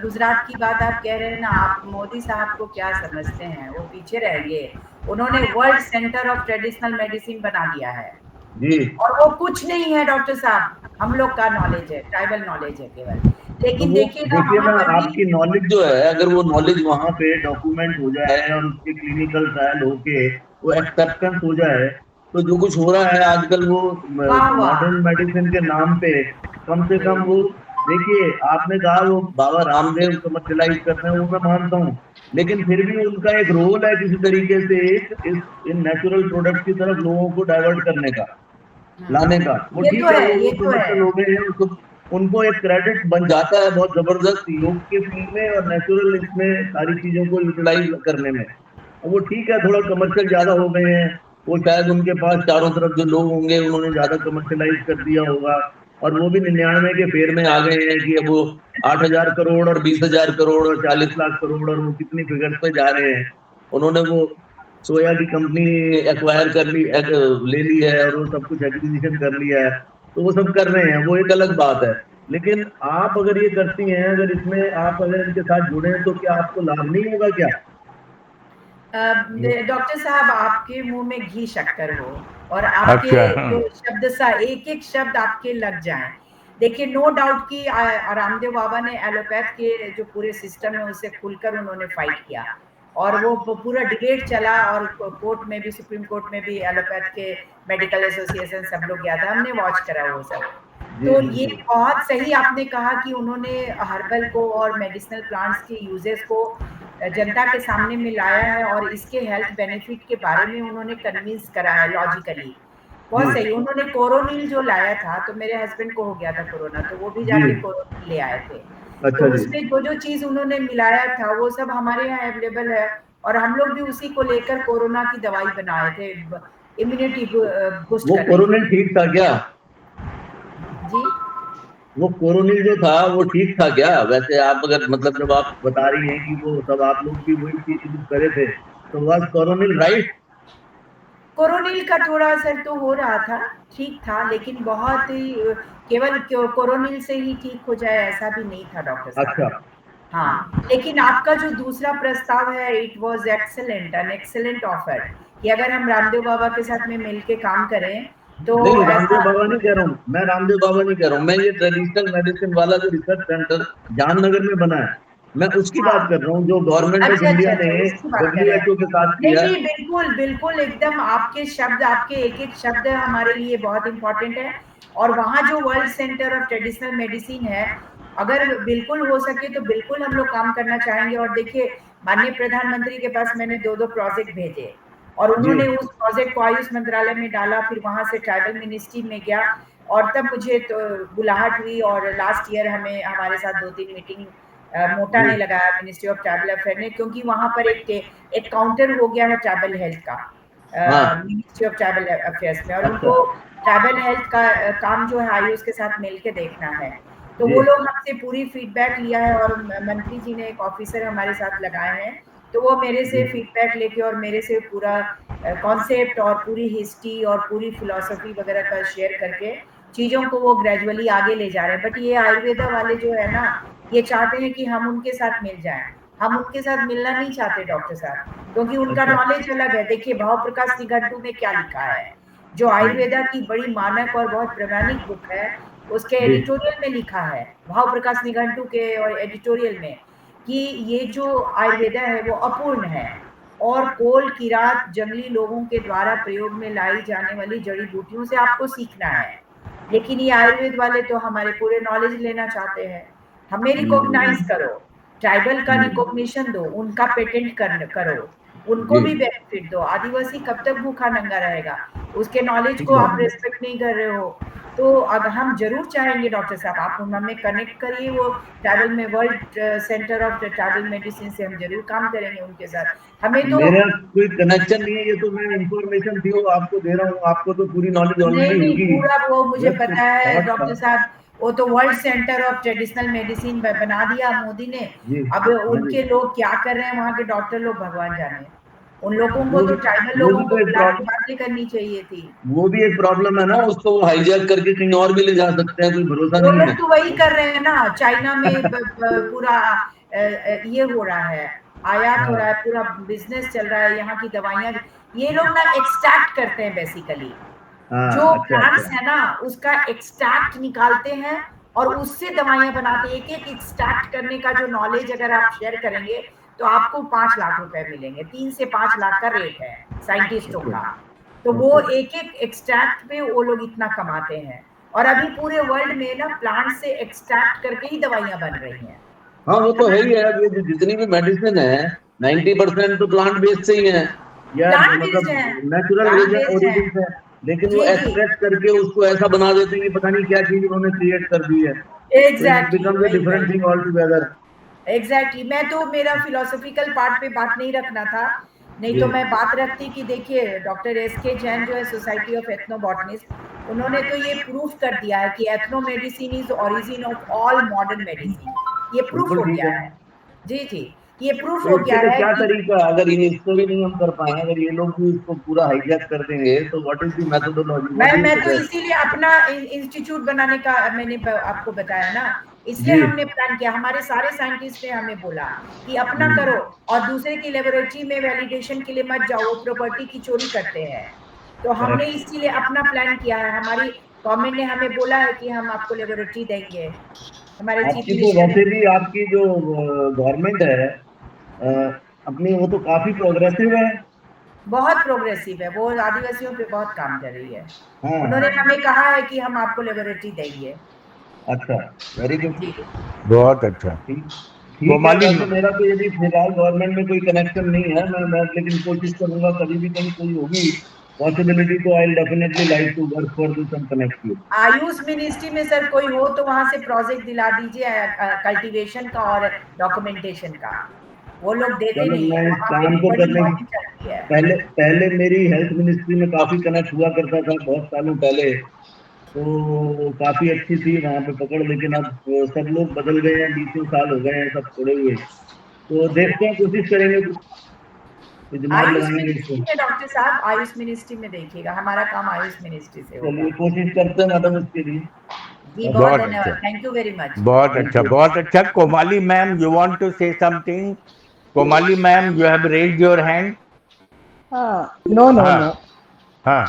गुजरात की बात आप कह रहे हैं ना, आप मोदी साहब को क्या समझते हैं, वो पीछे रह गए। उन्होंने world centre of traditional medicine बना दिया है जी। और वो कुछ नहीं है डॉक्टर साहब, हम लोग का नॉलेज है, ट्राइबल नॉलेज है केवल। लेकिन देखिए ना आपकी नॉलेज जो है, अगर वो नॉलेज वहां पे डॉक्यूमेंट हो जाए और उसके क्लिनिकल ट्रायल होके वो एक्सेप्टेंस हो जाए, तो जो कुछ हो रहा है आजकल वो मॉडर्न मेडिसिन के नाम पे, कम से कम वो देखिए, आपने कहा वो बाबा रामदेव कमर्शियलाइज करते हैं, वो मैं मानता हूँ, लेकिन फिर भी उनका एक रोल है किसी तरीके से इन नेचुरल प्रोडक्ट की तरफ लोगों को डाइवर्ट करने का, लाने का। वो ठीक है, वो कमर्शियल हो गए हैं, उनको एक क्रेडिट बन जाता है बहुत जबरदस्त योग के फील्ड में और नेचुरल इसमें सारी चीजों को यूटिलाइज करने में। वो ठीक है, थोड़ा कमर्शियल ज्यादा हो गए हैं, वो शायद उनके पास चारों तरफ जो लोग होंगे उन्होंने ज्यादा कमर्शियलाइज कर दिया होगा, और वो भी 99 के फेर में आ गए हैं कि अब वो 8,000 करोड़ और 20,000 करोड़ और 40 लाख करोड़ और वो कितनी फिगर्स पे जा रहे हैं। उन्होंने वो सोया की कंपनी एक्वायर कर ली, ले ली है, और वो सब कुछ एक्विजिशन कर लिया है, तो वो सब कर रहे हैं, वो एक अलग बात है। लेकिन आप अगर ये करती हैं, अगर इसमें आप अगर इनके साथ जुड़े हैं, तो क्या आपको लाभ नहीं होगा क्या? डॉक्टर साहब, आपके मुंह में घी शक्कर हो और आपके जो शब्द सा एक एक शब्द आपके लग जाएं। देखिए, नो डाउट कि रामदेव बाबा ने एलोपैथ के जो पूरे सिस्टम है उससे खुलकर उन्होंने फाइट किया और वो पूरा डिबेट चला और कोर्ट में भी, सुप्रीम कोर्ट में भी एलोपैथ के मेडिकल एसोसिएशन सब लोग गया था, हमने वॉच करा वो सब। तो ये बहुत सही आपने कहा कि उन्होंने हर्बल को और मेडिसिनल प्लांट्स के यूजेस को जनता के सामने में लाया है और इसके हेल्थ बेनिफिट के बारे में उन्होंने कन्विंस करा है लॉजिकली। बहुत सही। उन्होंने कोरोनिल जो लाया था, तो मेरे हस्बैंड को हो गया था कोरोना, तो वो भी जाके कोरोनिल ले आए थे। तो उसमें जो जो चीज उन्होंने मिलाया था वो सब हमारे यहाँ अवेलेबल है और हम लोग भी उसी को लेकर कोरोना की दवाई बनाए थे, इम्यूनिटी बूस्ट करने। वो कोरोनिल ठीक था क्या जी? वो कोरोनिल जो था वो ठीक था क्या? वैसे आप अगर मतलब जब आप बता रही हैं कि वो सब आप लोग भी वही चीज यूज करे थे, तो वाज कोरोनिल राइट? कोरोनिल का थोड़ा असर तो हो रहा था, ठीक था, लेकिन बहुत ही केवल कोरोनिल से ही ठीक हो जाए ऐसा भी नहीं था डॉक्टर साहब। अच्छा, हाँ, लेकिन आपका जो दूसरा प्रस्ताव है, it was excellent, an excellent offer, कि अगर हम रामदेव बाबा के साथ में मिलके काम करें तो नहीं, रामदेव ऐसा। बाबा नहीं कह रहा हूँ मैं, रामदेव बाबा नहीं कह रहा हूँ मैं, ये ट्रेडिशनल मेडिसिन वाला जो रिसर्च सेंटर जामनगर में बना है, मैं उसकी हाँ। बात कर रहा हूँ, जो गवर्नमेंट ऑफ अच्छा, इंडिया अच्छा, ने उसकी बात कर रहे हैं। WHO के साथ नहीं, किया। नहीं, बिल्कुल, बिल्कुल, एकदम आपके शब्द, आपके एक-एक शब्द हमारे लिए बहुत इम्पोर्टेंट है, और वहाँ जो world centre of traditional medicine है, अगर बिल्कुल हो सके तो बिल्कुल हम लोग काम करना चाहेंगे। और देखिए, माननीय प्रधानमंत्री के पास मैंने 2-2 प्रोजेक्ट भेजे, और उन्होंने उस प्रोजेक्ट को आयुष मंत्रालय में डाला, फिर वहाँ से ट्राइबल मिनिस्ट्री में गया, और तब मुझे तो बुलाहट हुई, और लास्ट ईयर हमारे साथ 2-3 मीटिंग मोटा ने लगाया मिनिस्ट्री ऑफ ट्राइबल अफेयर ने, क्योंकि वहाँ पर एक काउंटर हो गया है ट्राइबल हेल्थ का मिनिस्ट्री ऑफ ट्राइबल अफेयर्स में, और उनको ट्राइबल हेल्थ का काम जो है आयुष के साथ मिलके देखना है। तो वो लोग हमसे पूरी फीडबैक लिया है, और मंत्री जी ने एक ऑफिसर हमारे साथ लगाए हैं, तो वो मेरे से फीडबैक लेके और मेरे से पूरा कॉन्सेप्ट और पूरी हिस्ट्री और पूरी फिलॉसफी वगैरह का शेयर करके चीज़ों को वो ग्रेजुअली आगे ले जा रहे हैं। बट ये आयुर्वेदा वाले जो है ना, ये चाहते हैं कि हम उनके साथ मिल जाएं। हम उनके साथ मिलना नहीं चाहते डॉक्टर साहब, क्योंकि उनका नॉलेज अलग है। देखिए, भाव प्रकाश निघंटू में क्या लिखा है, जो आयुर्वेदा की बड़ी मानक और बहुत प्रामाणिक बुक है, उसके एडिटोरियल में लिखा है, भाव प्रकाश निघंटू के और एडिटोरियल में, कि ये जो आयुर्वेदा है वो अपूर्ण है, और कोल किरात जंगली लोगों के द्वारा प्रयोग में लाई जाने वाली जड़ी बूटियों से आपको सीखना है। लेकिन ये आयुर्वेद वाले तो हमारे पूरे नॉलेज लेना चाहते हैं। हमें रिकॉग्नाइज करो, ट्राइबल का रिकॉग्निशन दो, उनका पेटेंट करो, उनको भी बेनिफिट दो। आदिवासी कब तक भूखा नंगा रहेगा? उसके नॉलेज को आप रेस्पेक्ट नहीं कर रहे हो। तो अब हम जरूर चाहेंगे डॉक्टर साहब, आप हमें कनेक्ट करिए वो ट्राइबल में, world centre of tribal medicine से हम जरूर काम करेंगे उनके साथ। हमें तो मेरा कोई कनेक्शन नहीं है, ये तो मैं इंफॉर्मेशन थी वो आपको दे रहा हूँ, आपको तो पूरी नॉलेज ऑलरेडी नहीं, होगी। पूरा वो मुझे बस पता है थॉट डॉक्टर था। साहब, वो तो world centre of traditional medicine बना दिया मोदी ने। जी, अब हाँ उनके जी। लोग क्या कर रहे हैं, वहाँ के डॉक्टर लोग भगवान जाने। उन लोगों को वो तो भी ट्राइबल वो लोगों भी को तो एक बुला के प्रॉब्लम, बातें करनी चाहिए थी। वो भी एक प्रॉब्लम है ना, उसको वो हाईजैक करके कहीं और भी ले जा सकते हैं, कोई भरोसा वो नहीं लोग है। तो वही कर रहे हैं ना, चाइना में पूरा ये हो रहा है, आयात हो रहा है, पूरा बिजनेस चल रहा है, यहाँ की दवाइयाँ। ये लोग ना एक्सट्रैक्ट करते हैं बेसिकली, जो अच्छा प्लांट्स अच्छा। है ना उसका एक्सट्रैक्ट निकालते हैं और उससे दवाइयां बनाते हैं। एक एक एक्सट्रैक्ट करने का जो नॉलेज अगर आप शेयर करेंगे तो आपको 5 लाख रुपए मिलेंगे। 3 से 5 लाख का रेट है साइंटिस्टों का। तो वो एक एक एक्सट्रैक्ट पे वो लोग इतना कमाते हैं, और अभी पूरे वर्ल्ड में ना प्लांट से एक्सट्रैक्ट करके ही दवाइयां बन रही हैं। हाँ, वो तो है ही है। अब ये जितनी भी मेडिसिन है 90% तो प्लांट बेस्ड से ही है, या प्लांट बेस्ड मतलब है, नेचुरल प्लांट बेस्ड है। ओरिजिन से, लेकिन वो जी, जी, एक्सट्रैक्ट करके उसको ऐसा बना देते हैं कि पता नहीं क्या चीज उन्होंने क्रिएट कर दी है, तो इट एग्जैक्टली, बिकम्स अ वही डिफरेंट वही थिंग ऑल टुगेदर। एग्जैक्टली। मैं तो, मेरा फिलोसॉफिकल पार्ट पे बात नहीं रखना था, नहीं तो मैं बात रखती कि देखिए, डॉक्टर एस.के. जैन जो है सोसाइटी ऑफ एथनोबॉटनिस्ट, उन्होंने तो ये प्रूफ कर दिया है कि ethno medicine is origin of all modern medicine. ये प्रूफ बिल्कुल हो ठीक गया है। है। जी, जी, ये प्रूफ तो हो इसके गया लिए है क्या कि तरीका है? अगर इसको भी नहीं हम कर पाए, अगर ये लोग भी इसको पूरा हाईजैक कर देंगे, तो what is the methodology, what do you मैं तो सजेस्ट? इसीलिए अपना इंस्टीट्यूट बनाने का मैंने आपको बताया ना, इसलिए जी। हमने प्लान किया। हमारे सारे साइंटिस्ट ने हमें बोला कि अपना करो, और दूसरे की लेबोरेटरी में वैलिडेशन के लिए मत जाओ, वो प्रॉपर्टी की चोरी करते हैं। तो हमने करेक्ट। इसीलिए अपना प्लान किया है। हमारी गवर्नमेंट ने हमें बोला है कि हम आपको लेबोरेटरी देंगे, हमारे चीफ आपकी तो मिनिस्टर ने। वैसे भी आपकी जो गवर्नमेंट है अपनी, वो तो काफी प्रोग्रेसिव है। बहुत प्रोग्रेसिव है, वो आदिवासियों पे बहुत काम कर रही है। हाँ उन्होंने हाँ। हमें कहा है कि हम आपको लेबोरेटरी देंगे। अच्छा, वेरी गुड। जी, बहुत अच्छा। ठीक वो ठीक है। मालिक, वैसे मेरा तो यदि फिलहाल गवर्नमेंट में कोई कनेक्शन नहीं है, मैं लेकिन कोशिश करूंगा कभी भी कहीं कोई होगी पॉसिबिलिटी, तो I will definitely like to work for this and connect you. Ayush ministry में सर कोई हो तो वहां से प्रोजेक्ट दिला दीजिए, कल्टीवेशन का और डॉक्यूमेंटेशन का। वो लोग देते चलो, नहीं है, मैं इस वहां पे काम को बड़ी करने की, लॉबी चलती है। पहले पहले मेरी हेल्थ मिनिस्ट्री में काफी कनेक्ट हुआ करता था बहुत सालों पहले, तो काफी अच्छी थी वहां पे पकड़, लेकिन अब सब लोग बदल गए हैं, 20 साल हो गए हैं सब छोड़े हुए, तो देखते हैं, कोशिश करेंगे। दिमाग आयुष लगाएंगे मिनिस्ट्री इसको। में डॉक्टर साहब, आयुष मिनिस्ट्री में देखिएगा, हमारा काम आयुष मिनिस्ट्री से होगा। चलिए कोशिश करते हैं मैडम इसके लिए। जी बहुत बहुत धन्यवाद, अच्छा, थैंक यू वेरी मच। बहुत अच्छा, बहुत अच्छा। Comali ma'am, you want to say something? Komali ma'am, you have raised your hand. No, no, हाँ, no. हाँ,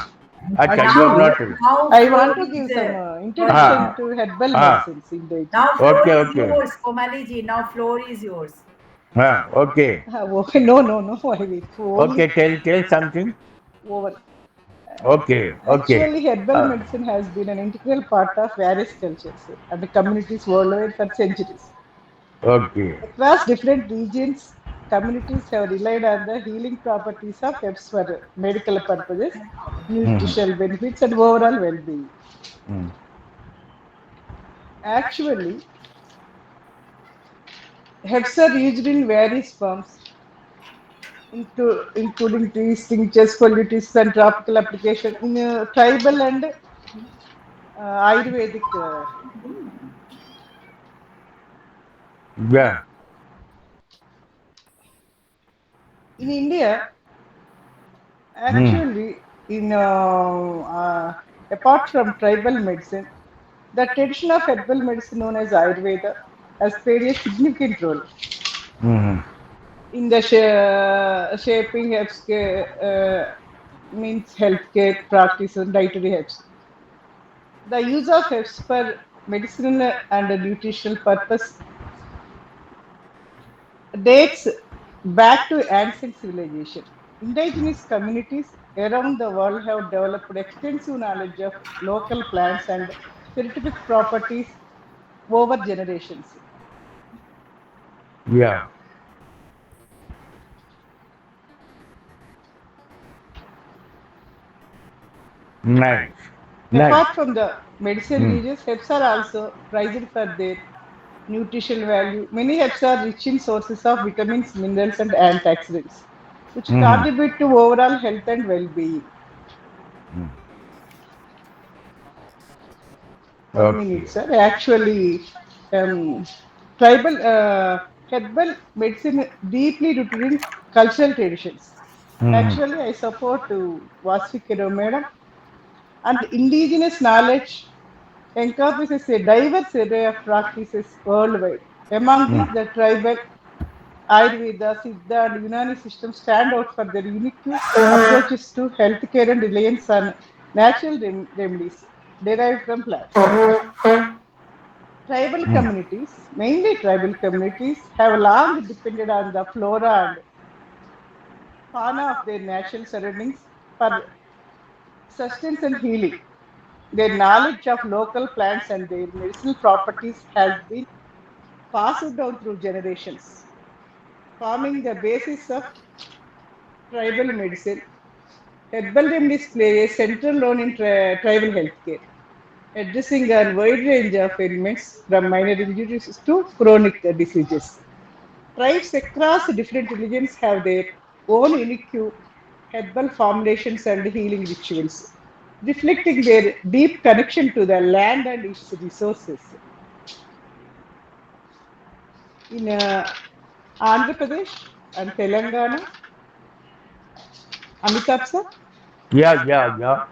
अच्छा, you have Actually, not. Now I floor want to give is some हाँ, introduction to herbal हाँ, medicines in the now floor okay, is okay, yours, Komali ji. Now floor is yours. हाँ, okay, No, no, no. I will only okay. Tell something. over. Okay, okay. Actually, herbal medicine has been an integral part of various cultures and the communities worldwide for centuries. Okay. Across different regions, communities have relied on the healing properties of herbs for medical purposes, nutritional benefits, and overall well-being. Mm. Actually, herbs are used in various forms, including teas, tinctures, poultices, and tropical application in tribal and Ayurvedic. Yeah. In India, actually, apart from tribal medicine, the tradition of herbal medicine known as Ayurveda has played a significant role Mm-hmm. in the shaping means healthcare practice and dietary herbs. The use of herbs for medicinal and nutritional purpose dates back to ancient civilization. Indigenous communities around the world have developed extensive knowledge of local plants and scientific properties over generations. Yeah. Nice. Apart Nice. from the medicinal uses, herbs are also prized for their nutritional value. Many herbs are rich in sources of vitamins, minerals, and antioxidants, which contribute to overall health and well-being. 1 minute, sir. Actually, tribal herbal medicine deeply rooted in cultural traditions. Actually, I support Vasvi Kero Madam, and indigenous knowledge encompasses a diverse array of practices worldwide. Among these, the tribal Ayurveda, Siddha, and Unani systems stand out for their unique approaches to healthcare and reliance on natural remedies derived from plants. Tribal communities, mainly tribal communities, have long depended on the flora and fauna of their natural surroundings for sustenance and healing. Their knowledge of local plants and their medicinal properties has been passed down through generations, forming the basis of tribal medicine. Herbal remedies play a central role in tribal healthcare, addressing a wide range of ailments from minor injuries to chronic diseases. Tribes across different religions have their own unique herbal formulations and healing rituals, reflecting their deep connection to the land and its resources. In Andhra Pradesh and Telangana, Amitabh sir, Yeah.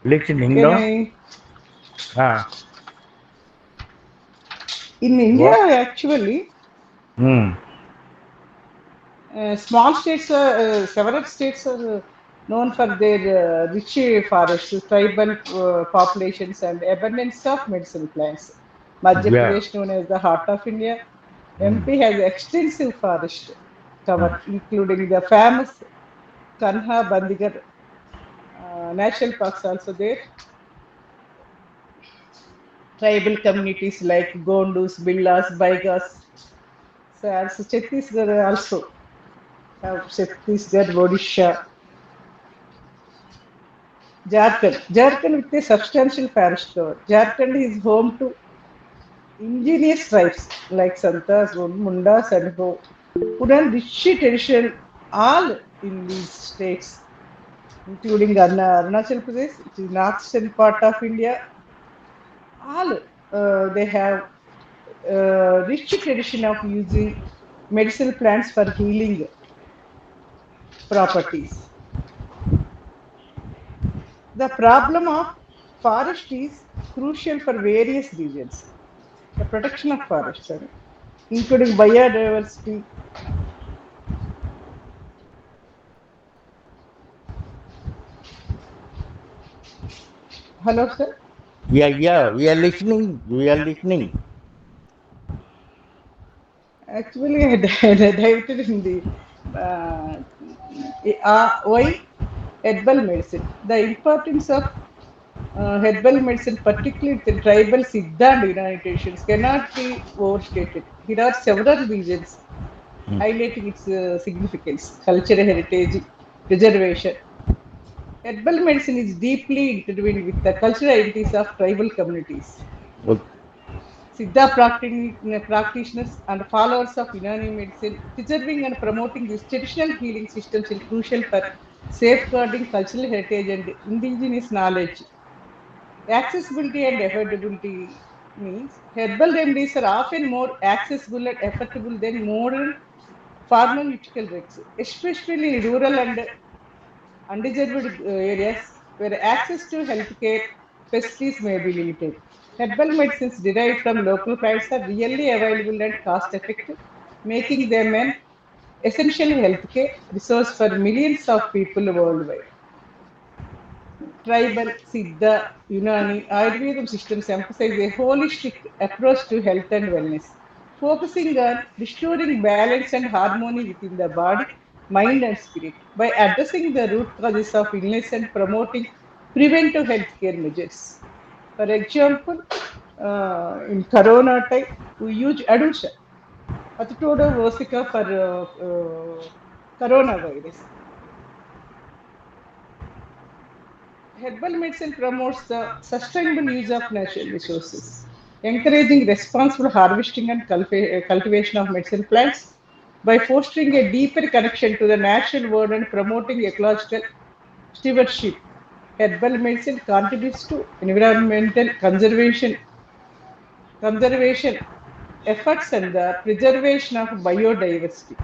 Listening, can no? I? Ah. In India, What? actually, several states are known for their rich forests, tribal populations, and abundance of medicinal plants. Madhya Yeah. Pradesh, known as the heart of India, MP has extensive forest cover, including the famous Kanha Bandigar national parks also there. Tribal communities like Gondus, Billas, Baigas, so also Chhattisgarh also have Chhattisgarh, Odisha, Jharkhand. Jharkhand with a substantial forest cover. Jharkhand is home to indigenous tribes like Santas, Mundas, and Ho, who have rich tradition all in these states, including Arunachal Pradesh, which is northern part of India. All they have rich tradition of using medicinal plants for healing. properties. The problem of forest is crucial for various reasons. The protection of forests, including biodiversity. Hello, sir. Yeah, we are listening. We are listening. Actually, I dived in the why herbal medicine. The importance of herbal medicine, particularly the tribal Siddha and Unani traditions, cannot be overstated. Here are several reasons highlighting its significance: cultural heritage, preservation. Herbal medicine is deeply intertwined with the cultural identities of tribal communities. Okay. Siddha practitioners and followers of Unani medicine, preserving and promoting these traditional healing systems is crucial for safeguarding cultural heritage and indigenous knowledge. Accessibility and affordability means herbal remedies are often more accessible and affordable than modern pharmaceutical drugs, especially in rural and undeserved areas where access to healthcare facilities may be limited. Herbal medicines derived from local plants are really available and cost effective, making them an essential healthcare resource for millions of people worldwide. Tribal, Siddha, Unani, Ayurveda systems emphasize a holistic approach to health and wellness, focusing on restoring balance and harmony within the body, mind, and spirit by addressing the root causes of illness and promoting preventive healthcare measures. For example, in Corona time, we use Adusha, Atitoda versica for coronavirus. Herbal medicine promotes the sustainable use of natural resources, encouraging responsible harvesting and cultivation of medicinal plants by fostering a deeper connection to the natural world and promoting ecological stewardship. Herbal medicine contributes to environmental conservation efforts and the preservation of biodiversity.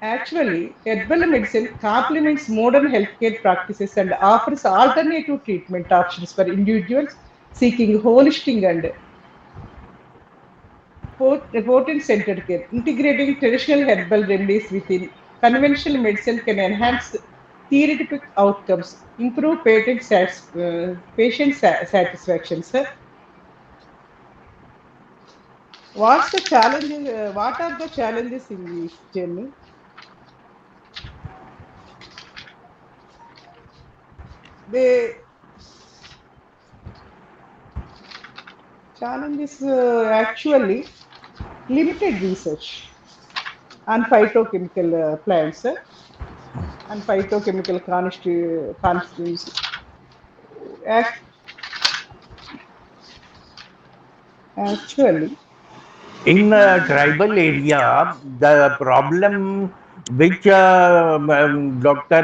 Actually, herbal medicine complements modern healthcare practices and offers alternative treatment options for individuals seeking holistic and potent-centered care. Integrating traditional herbal remedies within conventional medicine can enhance therapeutic outcomes, improve patient satisfaction. Sir, what's the challenges? What are the challenges in this journey? The challenge is actually limited research on phytochemical plants and phytochemical constituency. Actually, In a tribal area, the problem which Dr.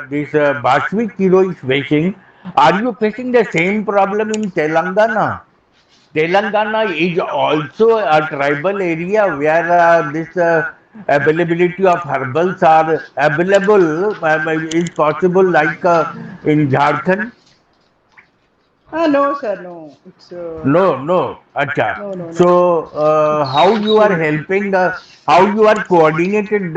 This Bashwi Kiro is facing, are you facing the same problem in Telangana? Telangana is also a tribal area where this availability of herbals are available, is possible like in Jharkhand. no, sir, no. It's No. Acha. no. So, how you are It's helping how you are coordinated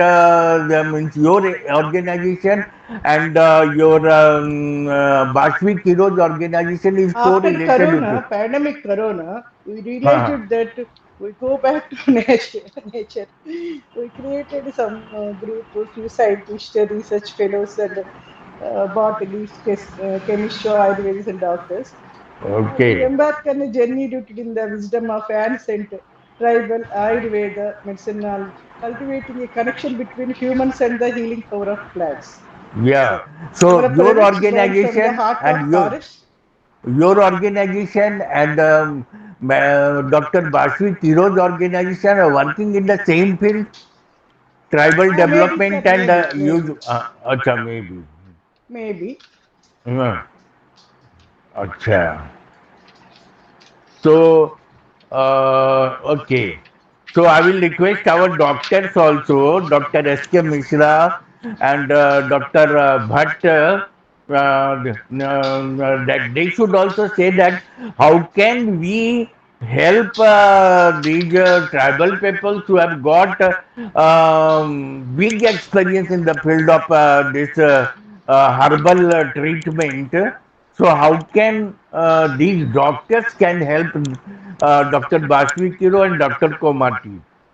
means your organization and your Bashwi Kiro's organization is after correlated with it. Corona, pandemic Corona, we Uh-huh. realized that we go back to nature. We created some group, a few scientists, research fellows, and botanists, chemists, Ayurvedists, and doctors to Okay. embark on a journey rooted in the wisdom of ancient tribal Ayurveda medicine knowledge, cultivating a connection between humans and the healing power of plants. Yeah. So, So our your products grown from the organization heart of and forest. your organization and Dr. Bashwi Kiro's organization are working in the same field, tribal Maybe, sir, development and maybe. use. Acha, maybe. Maybe. Uh, Acha. So, okay. So I will request our doctors also, Dr. S.K. Mishra and Dr. Bhatt, that they should also say that how can we help these tribal peoples who have got big experience in the field of this herbal treatment. So how can these doctors can help Dr. Bashwi Kiro and Dr.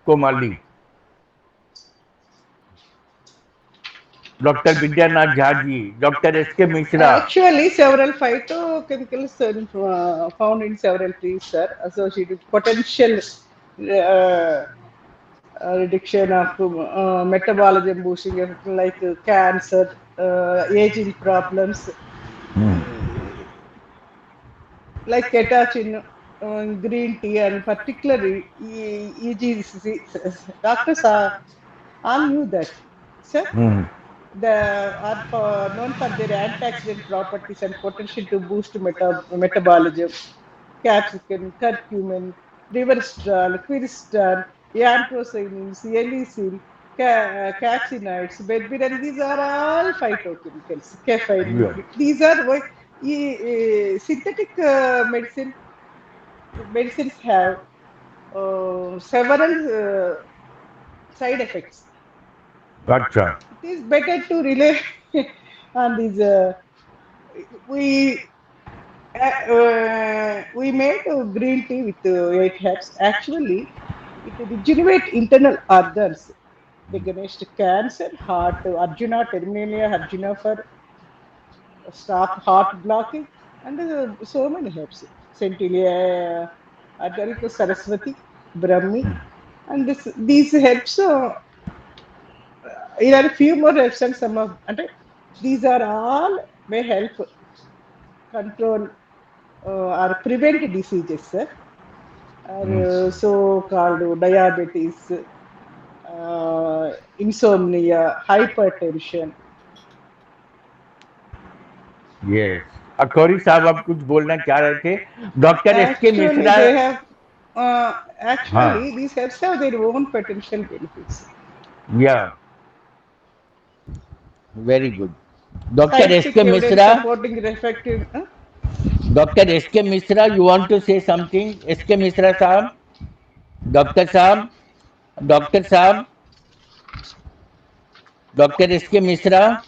Komali? Dr. Vidyanath Jhaji, Dr. S.K. Mishra. Actually, several phytochemicals are found in several trees, sir, associated with potential reduction of metabolism boosting effect like cancer, aging problems, like catechin, green tea, and particularly EGC. Doctors all knew that, sir. They are known for their antioxidant properties and potential to boost metabolism. Capsicum, curcumin, resveratrol, quercetin, anthocyanins, lysine, capsinoids, berberine. These are all phytochemicals. Caffeine. These are synthetic medicines have several side effects. Gotcha. It is better to rely on these. We made green tea with 8 herbs. Actually, it regenerates internal organs against cancer, heart, Arjuna terminalia, Arjuna for stop heart blocking, and so many herbs. Centilla, Adalika Saraswati, Brahmi, and these herbs. There are a few more herbs and some of, and these are all may help control or prevent diseases, sir. So-called diabetes, insomnia, hypertension. Yes. Akhouri साहब आप कुछ बोलना चाह रहे थे doctor S K. Mishra. Actually, these herbs have their own potential benefits. Yeah. Very good. Dr. S.K. Mishra. Supporting the effective. Dr. S.K. Mishra, you want to say something? S.K. Mishra साहब, Dr. साहब, Dr. साहब, Dr. S.K. Mishra,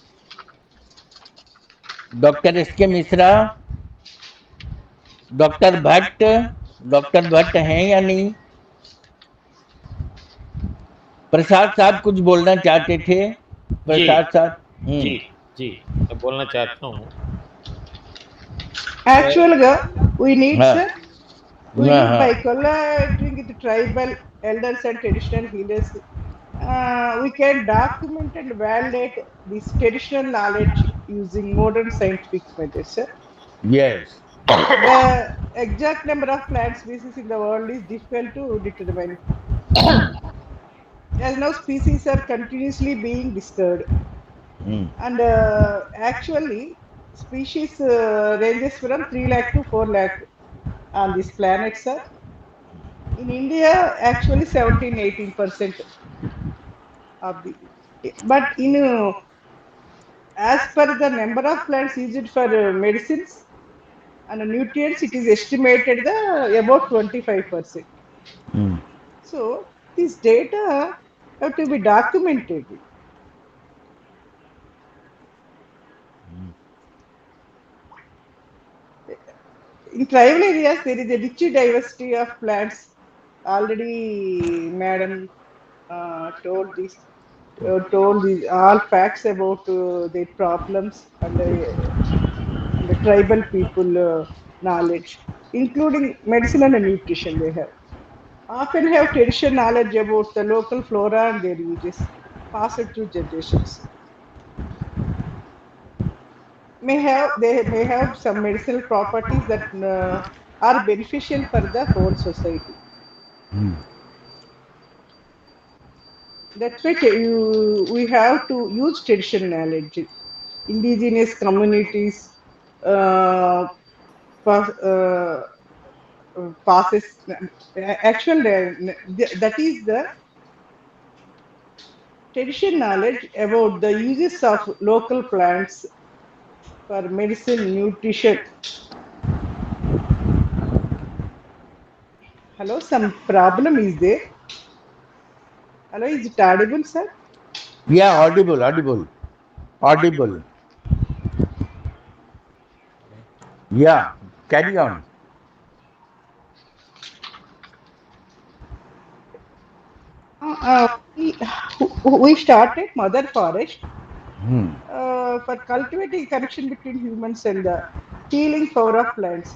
Dr. S.K. Mishra, doctor Bhatt हैं या नहीं? प्रसाद साहब कुछ बोलना चाहते थे? प्रसाद साहब. जी मैं बोलना चाहता हूँ. Actually, we need, sir, by collaborating with tribal elders and traditional healers, we can document and validate this traditional knowledge using modern scientific methods, sir. Yes. The exact number of plant species in the world is difficult to determine. As now species are continuously being discovered. And actually, species ranges from 3 lakh to 4 lakh on this planet, sir. In India, actually 17-18% of the. But as per the number of plants used for medicines and nutrients, it is estimated about 25%. So this data have to be documented. In tribal areas, there is a rich diversity of plants. Already, Madam told these all facts about their problems and the tribal people knowledge, including medicine and nutrition. They have often have traditional knowledge about the local flora and their uses, passed through generations. They may have some medicinal properties that are beneficial for the whole society. That's why we have to use traditional knowledge. Indigenous communities passes actual that is the traditional knowledge about the uses of local plants for medicine, nutrition. Hello, some problem is there? Hello, is it audible, sir? Yeah, audible. Yeah, carry on. We started Mother Forest Hmm. for cultivating connection between humans and the healing power of plants.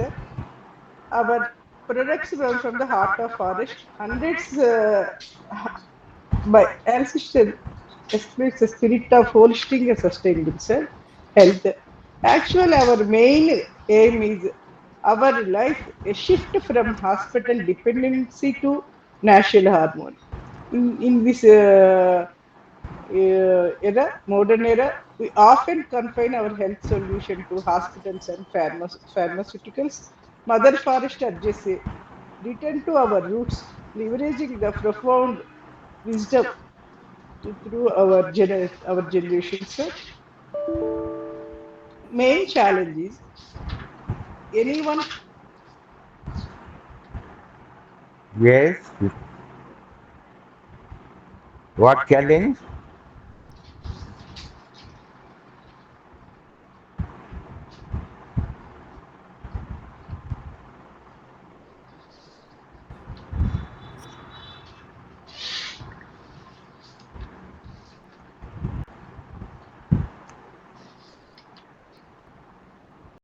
Our products were from the heart of forest. Hundreds by ancestral express the spirit of holistic and sustainable health. Actually, our main aim is our life a shift from hospital dependency to natural harmony. In this modern era, we often confine our health solution to hospitals and pharmaceuticals. Mother Forest urges a return to our roots, leveraging the profound wisdom through our generations. Main challenge is anyone. Yes. What challenge?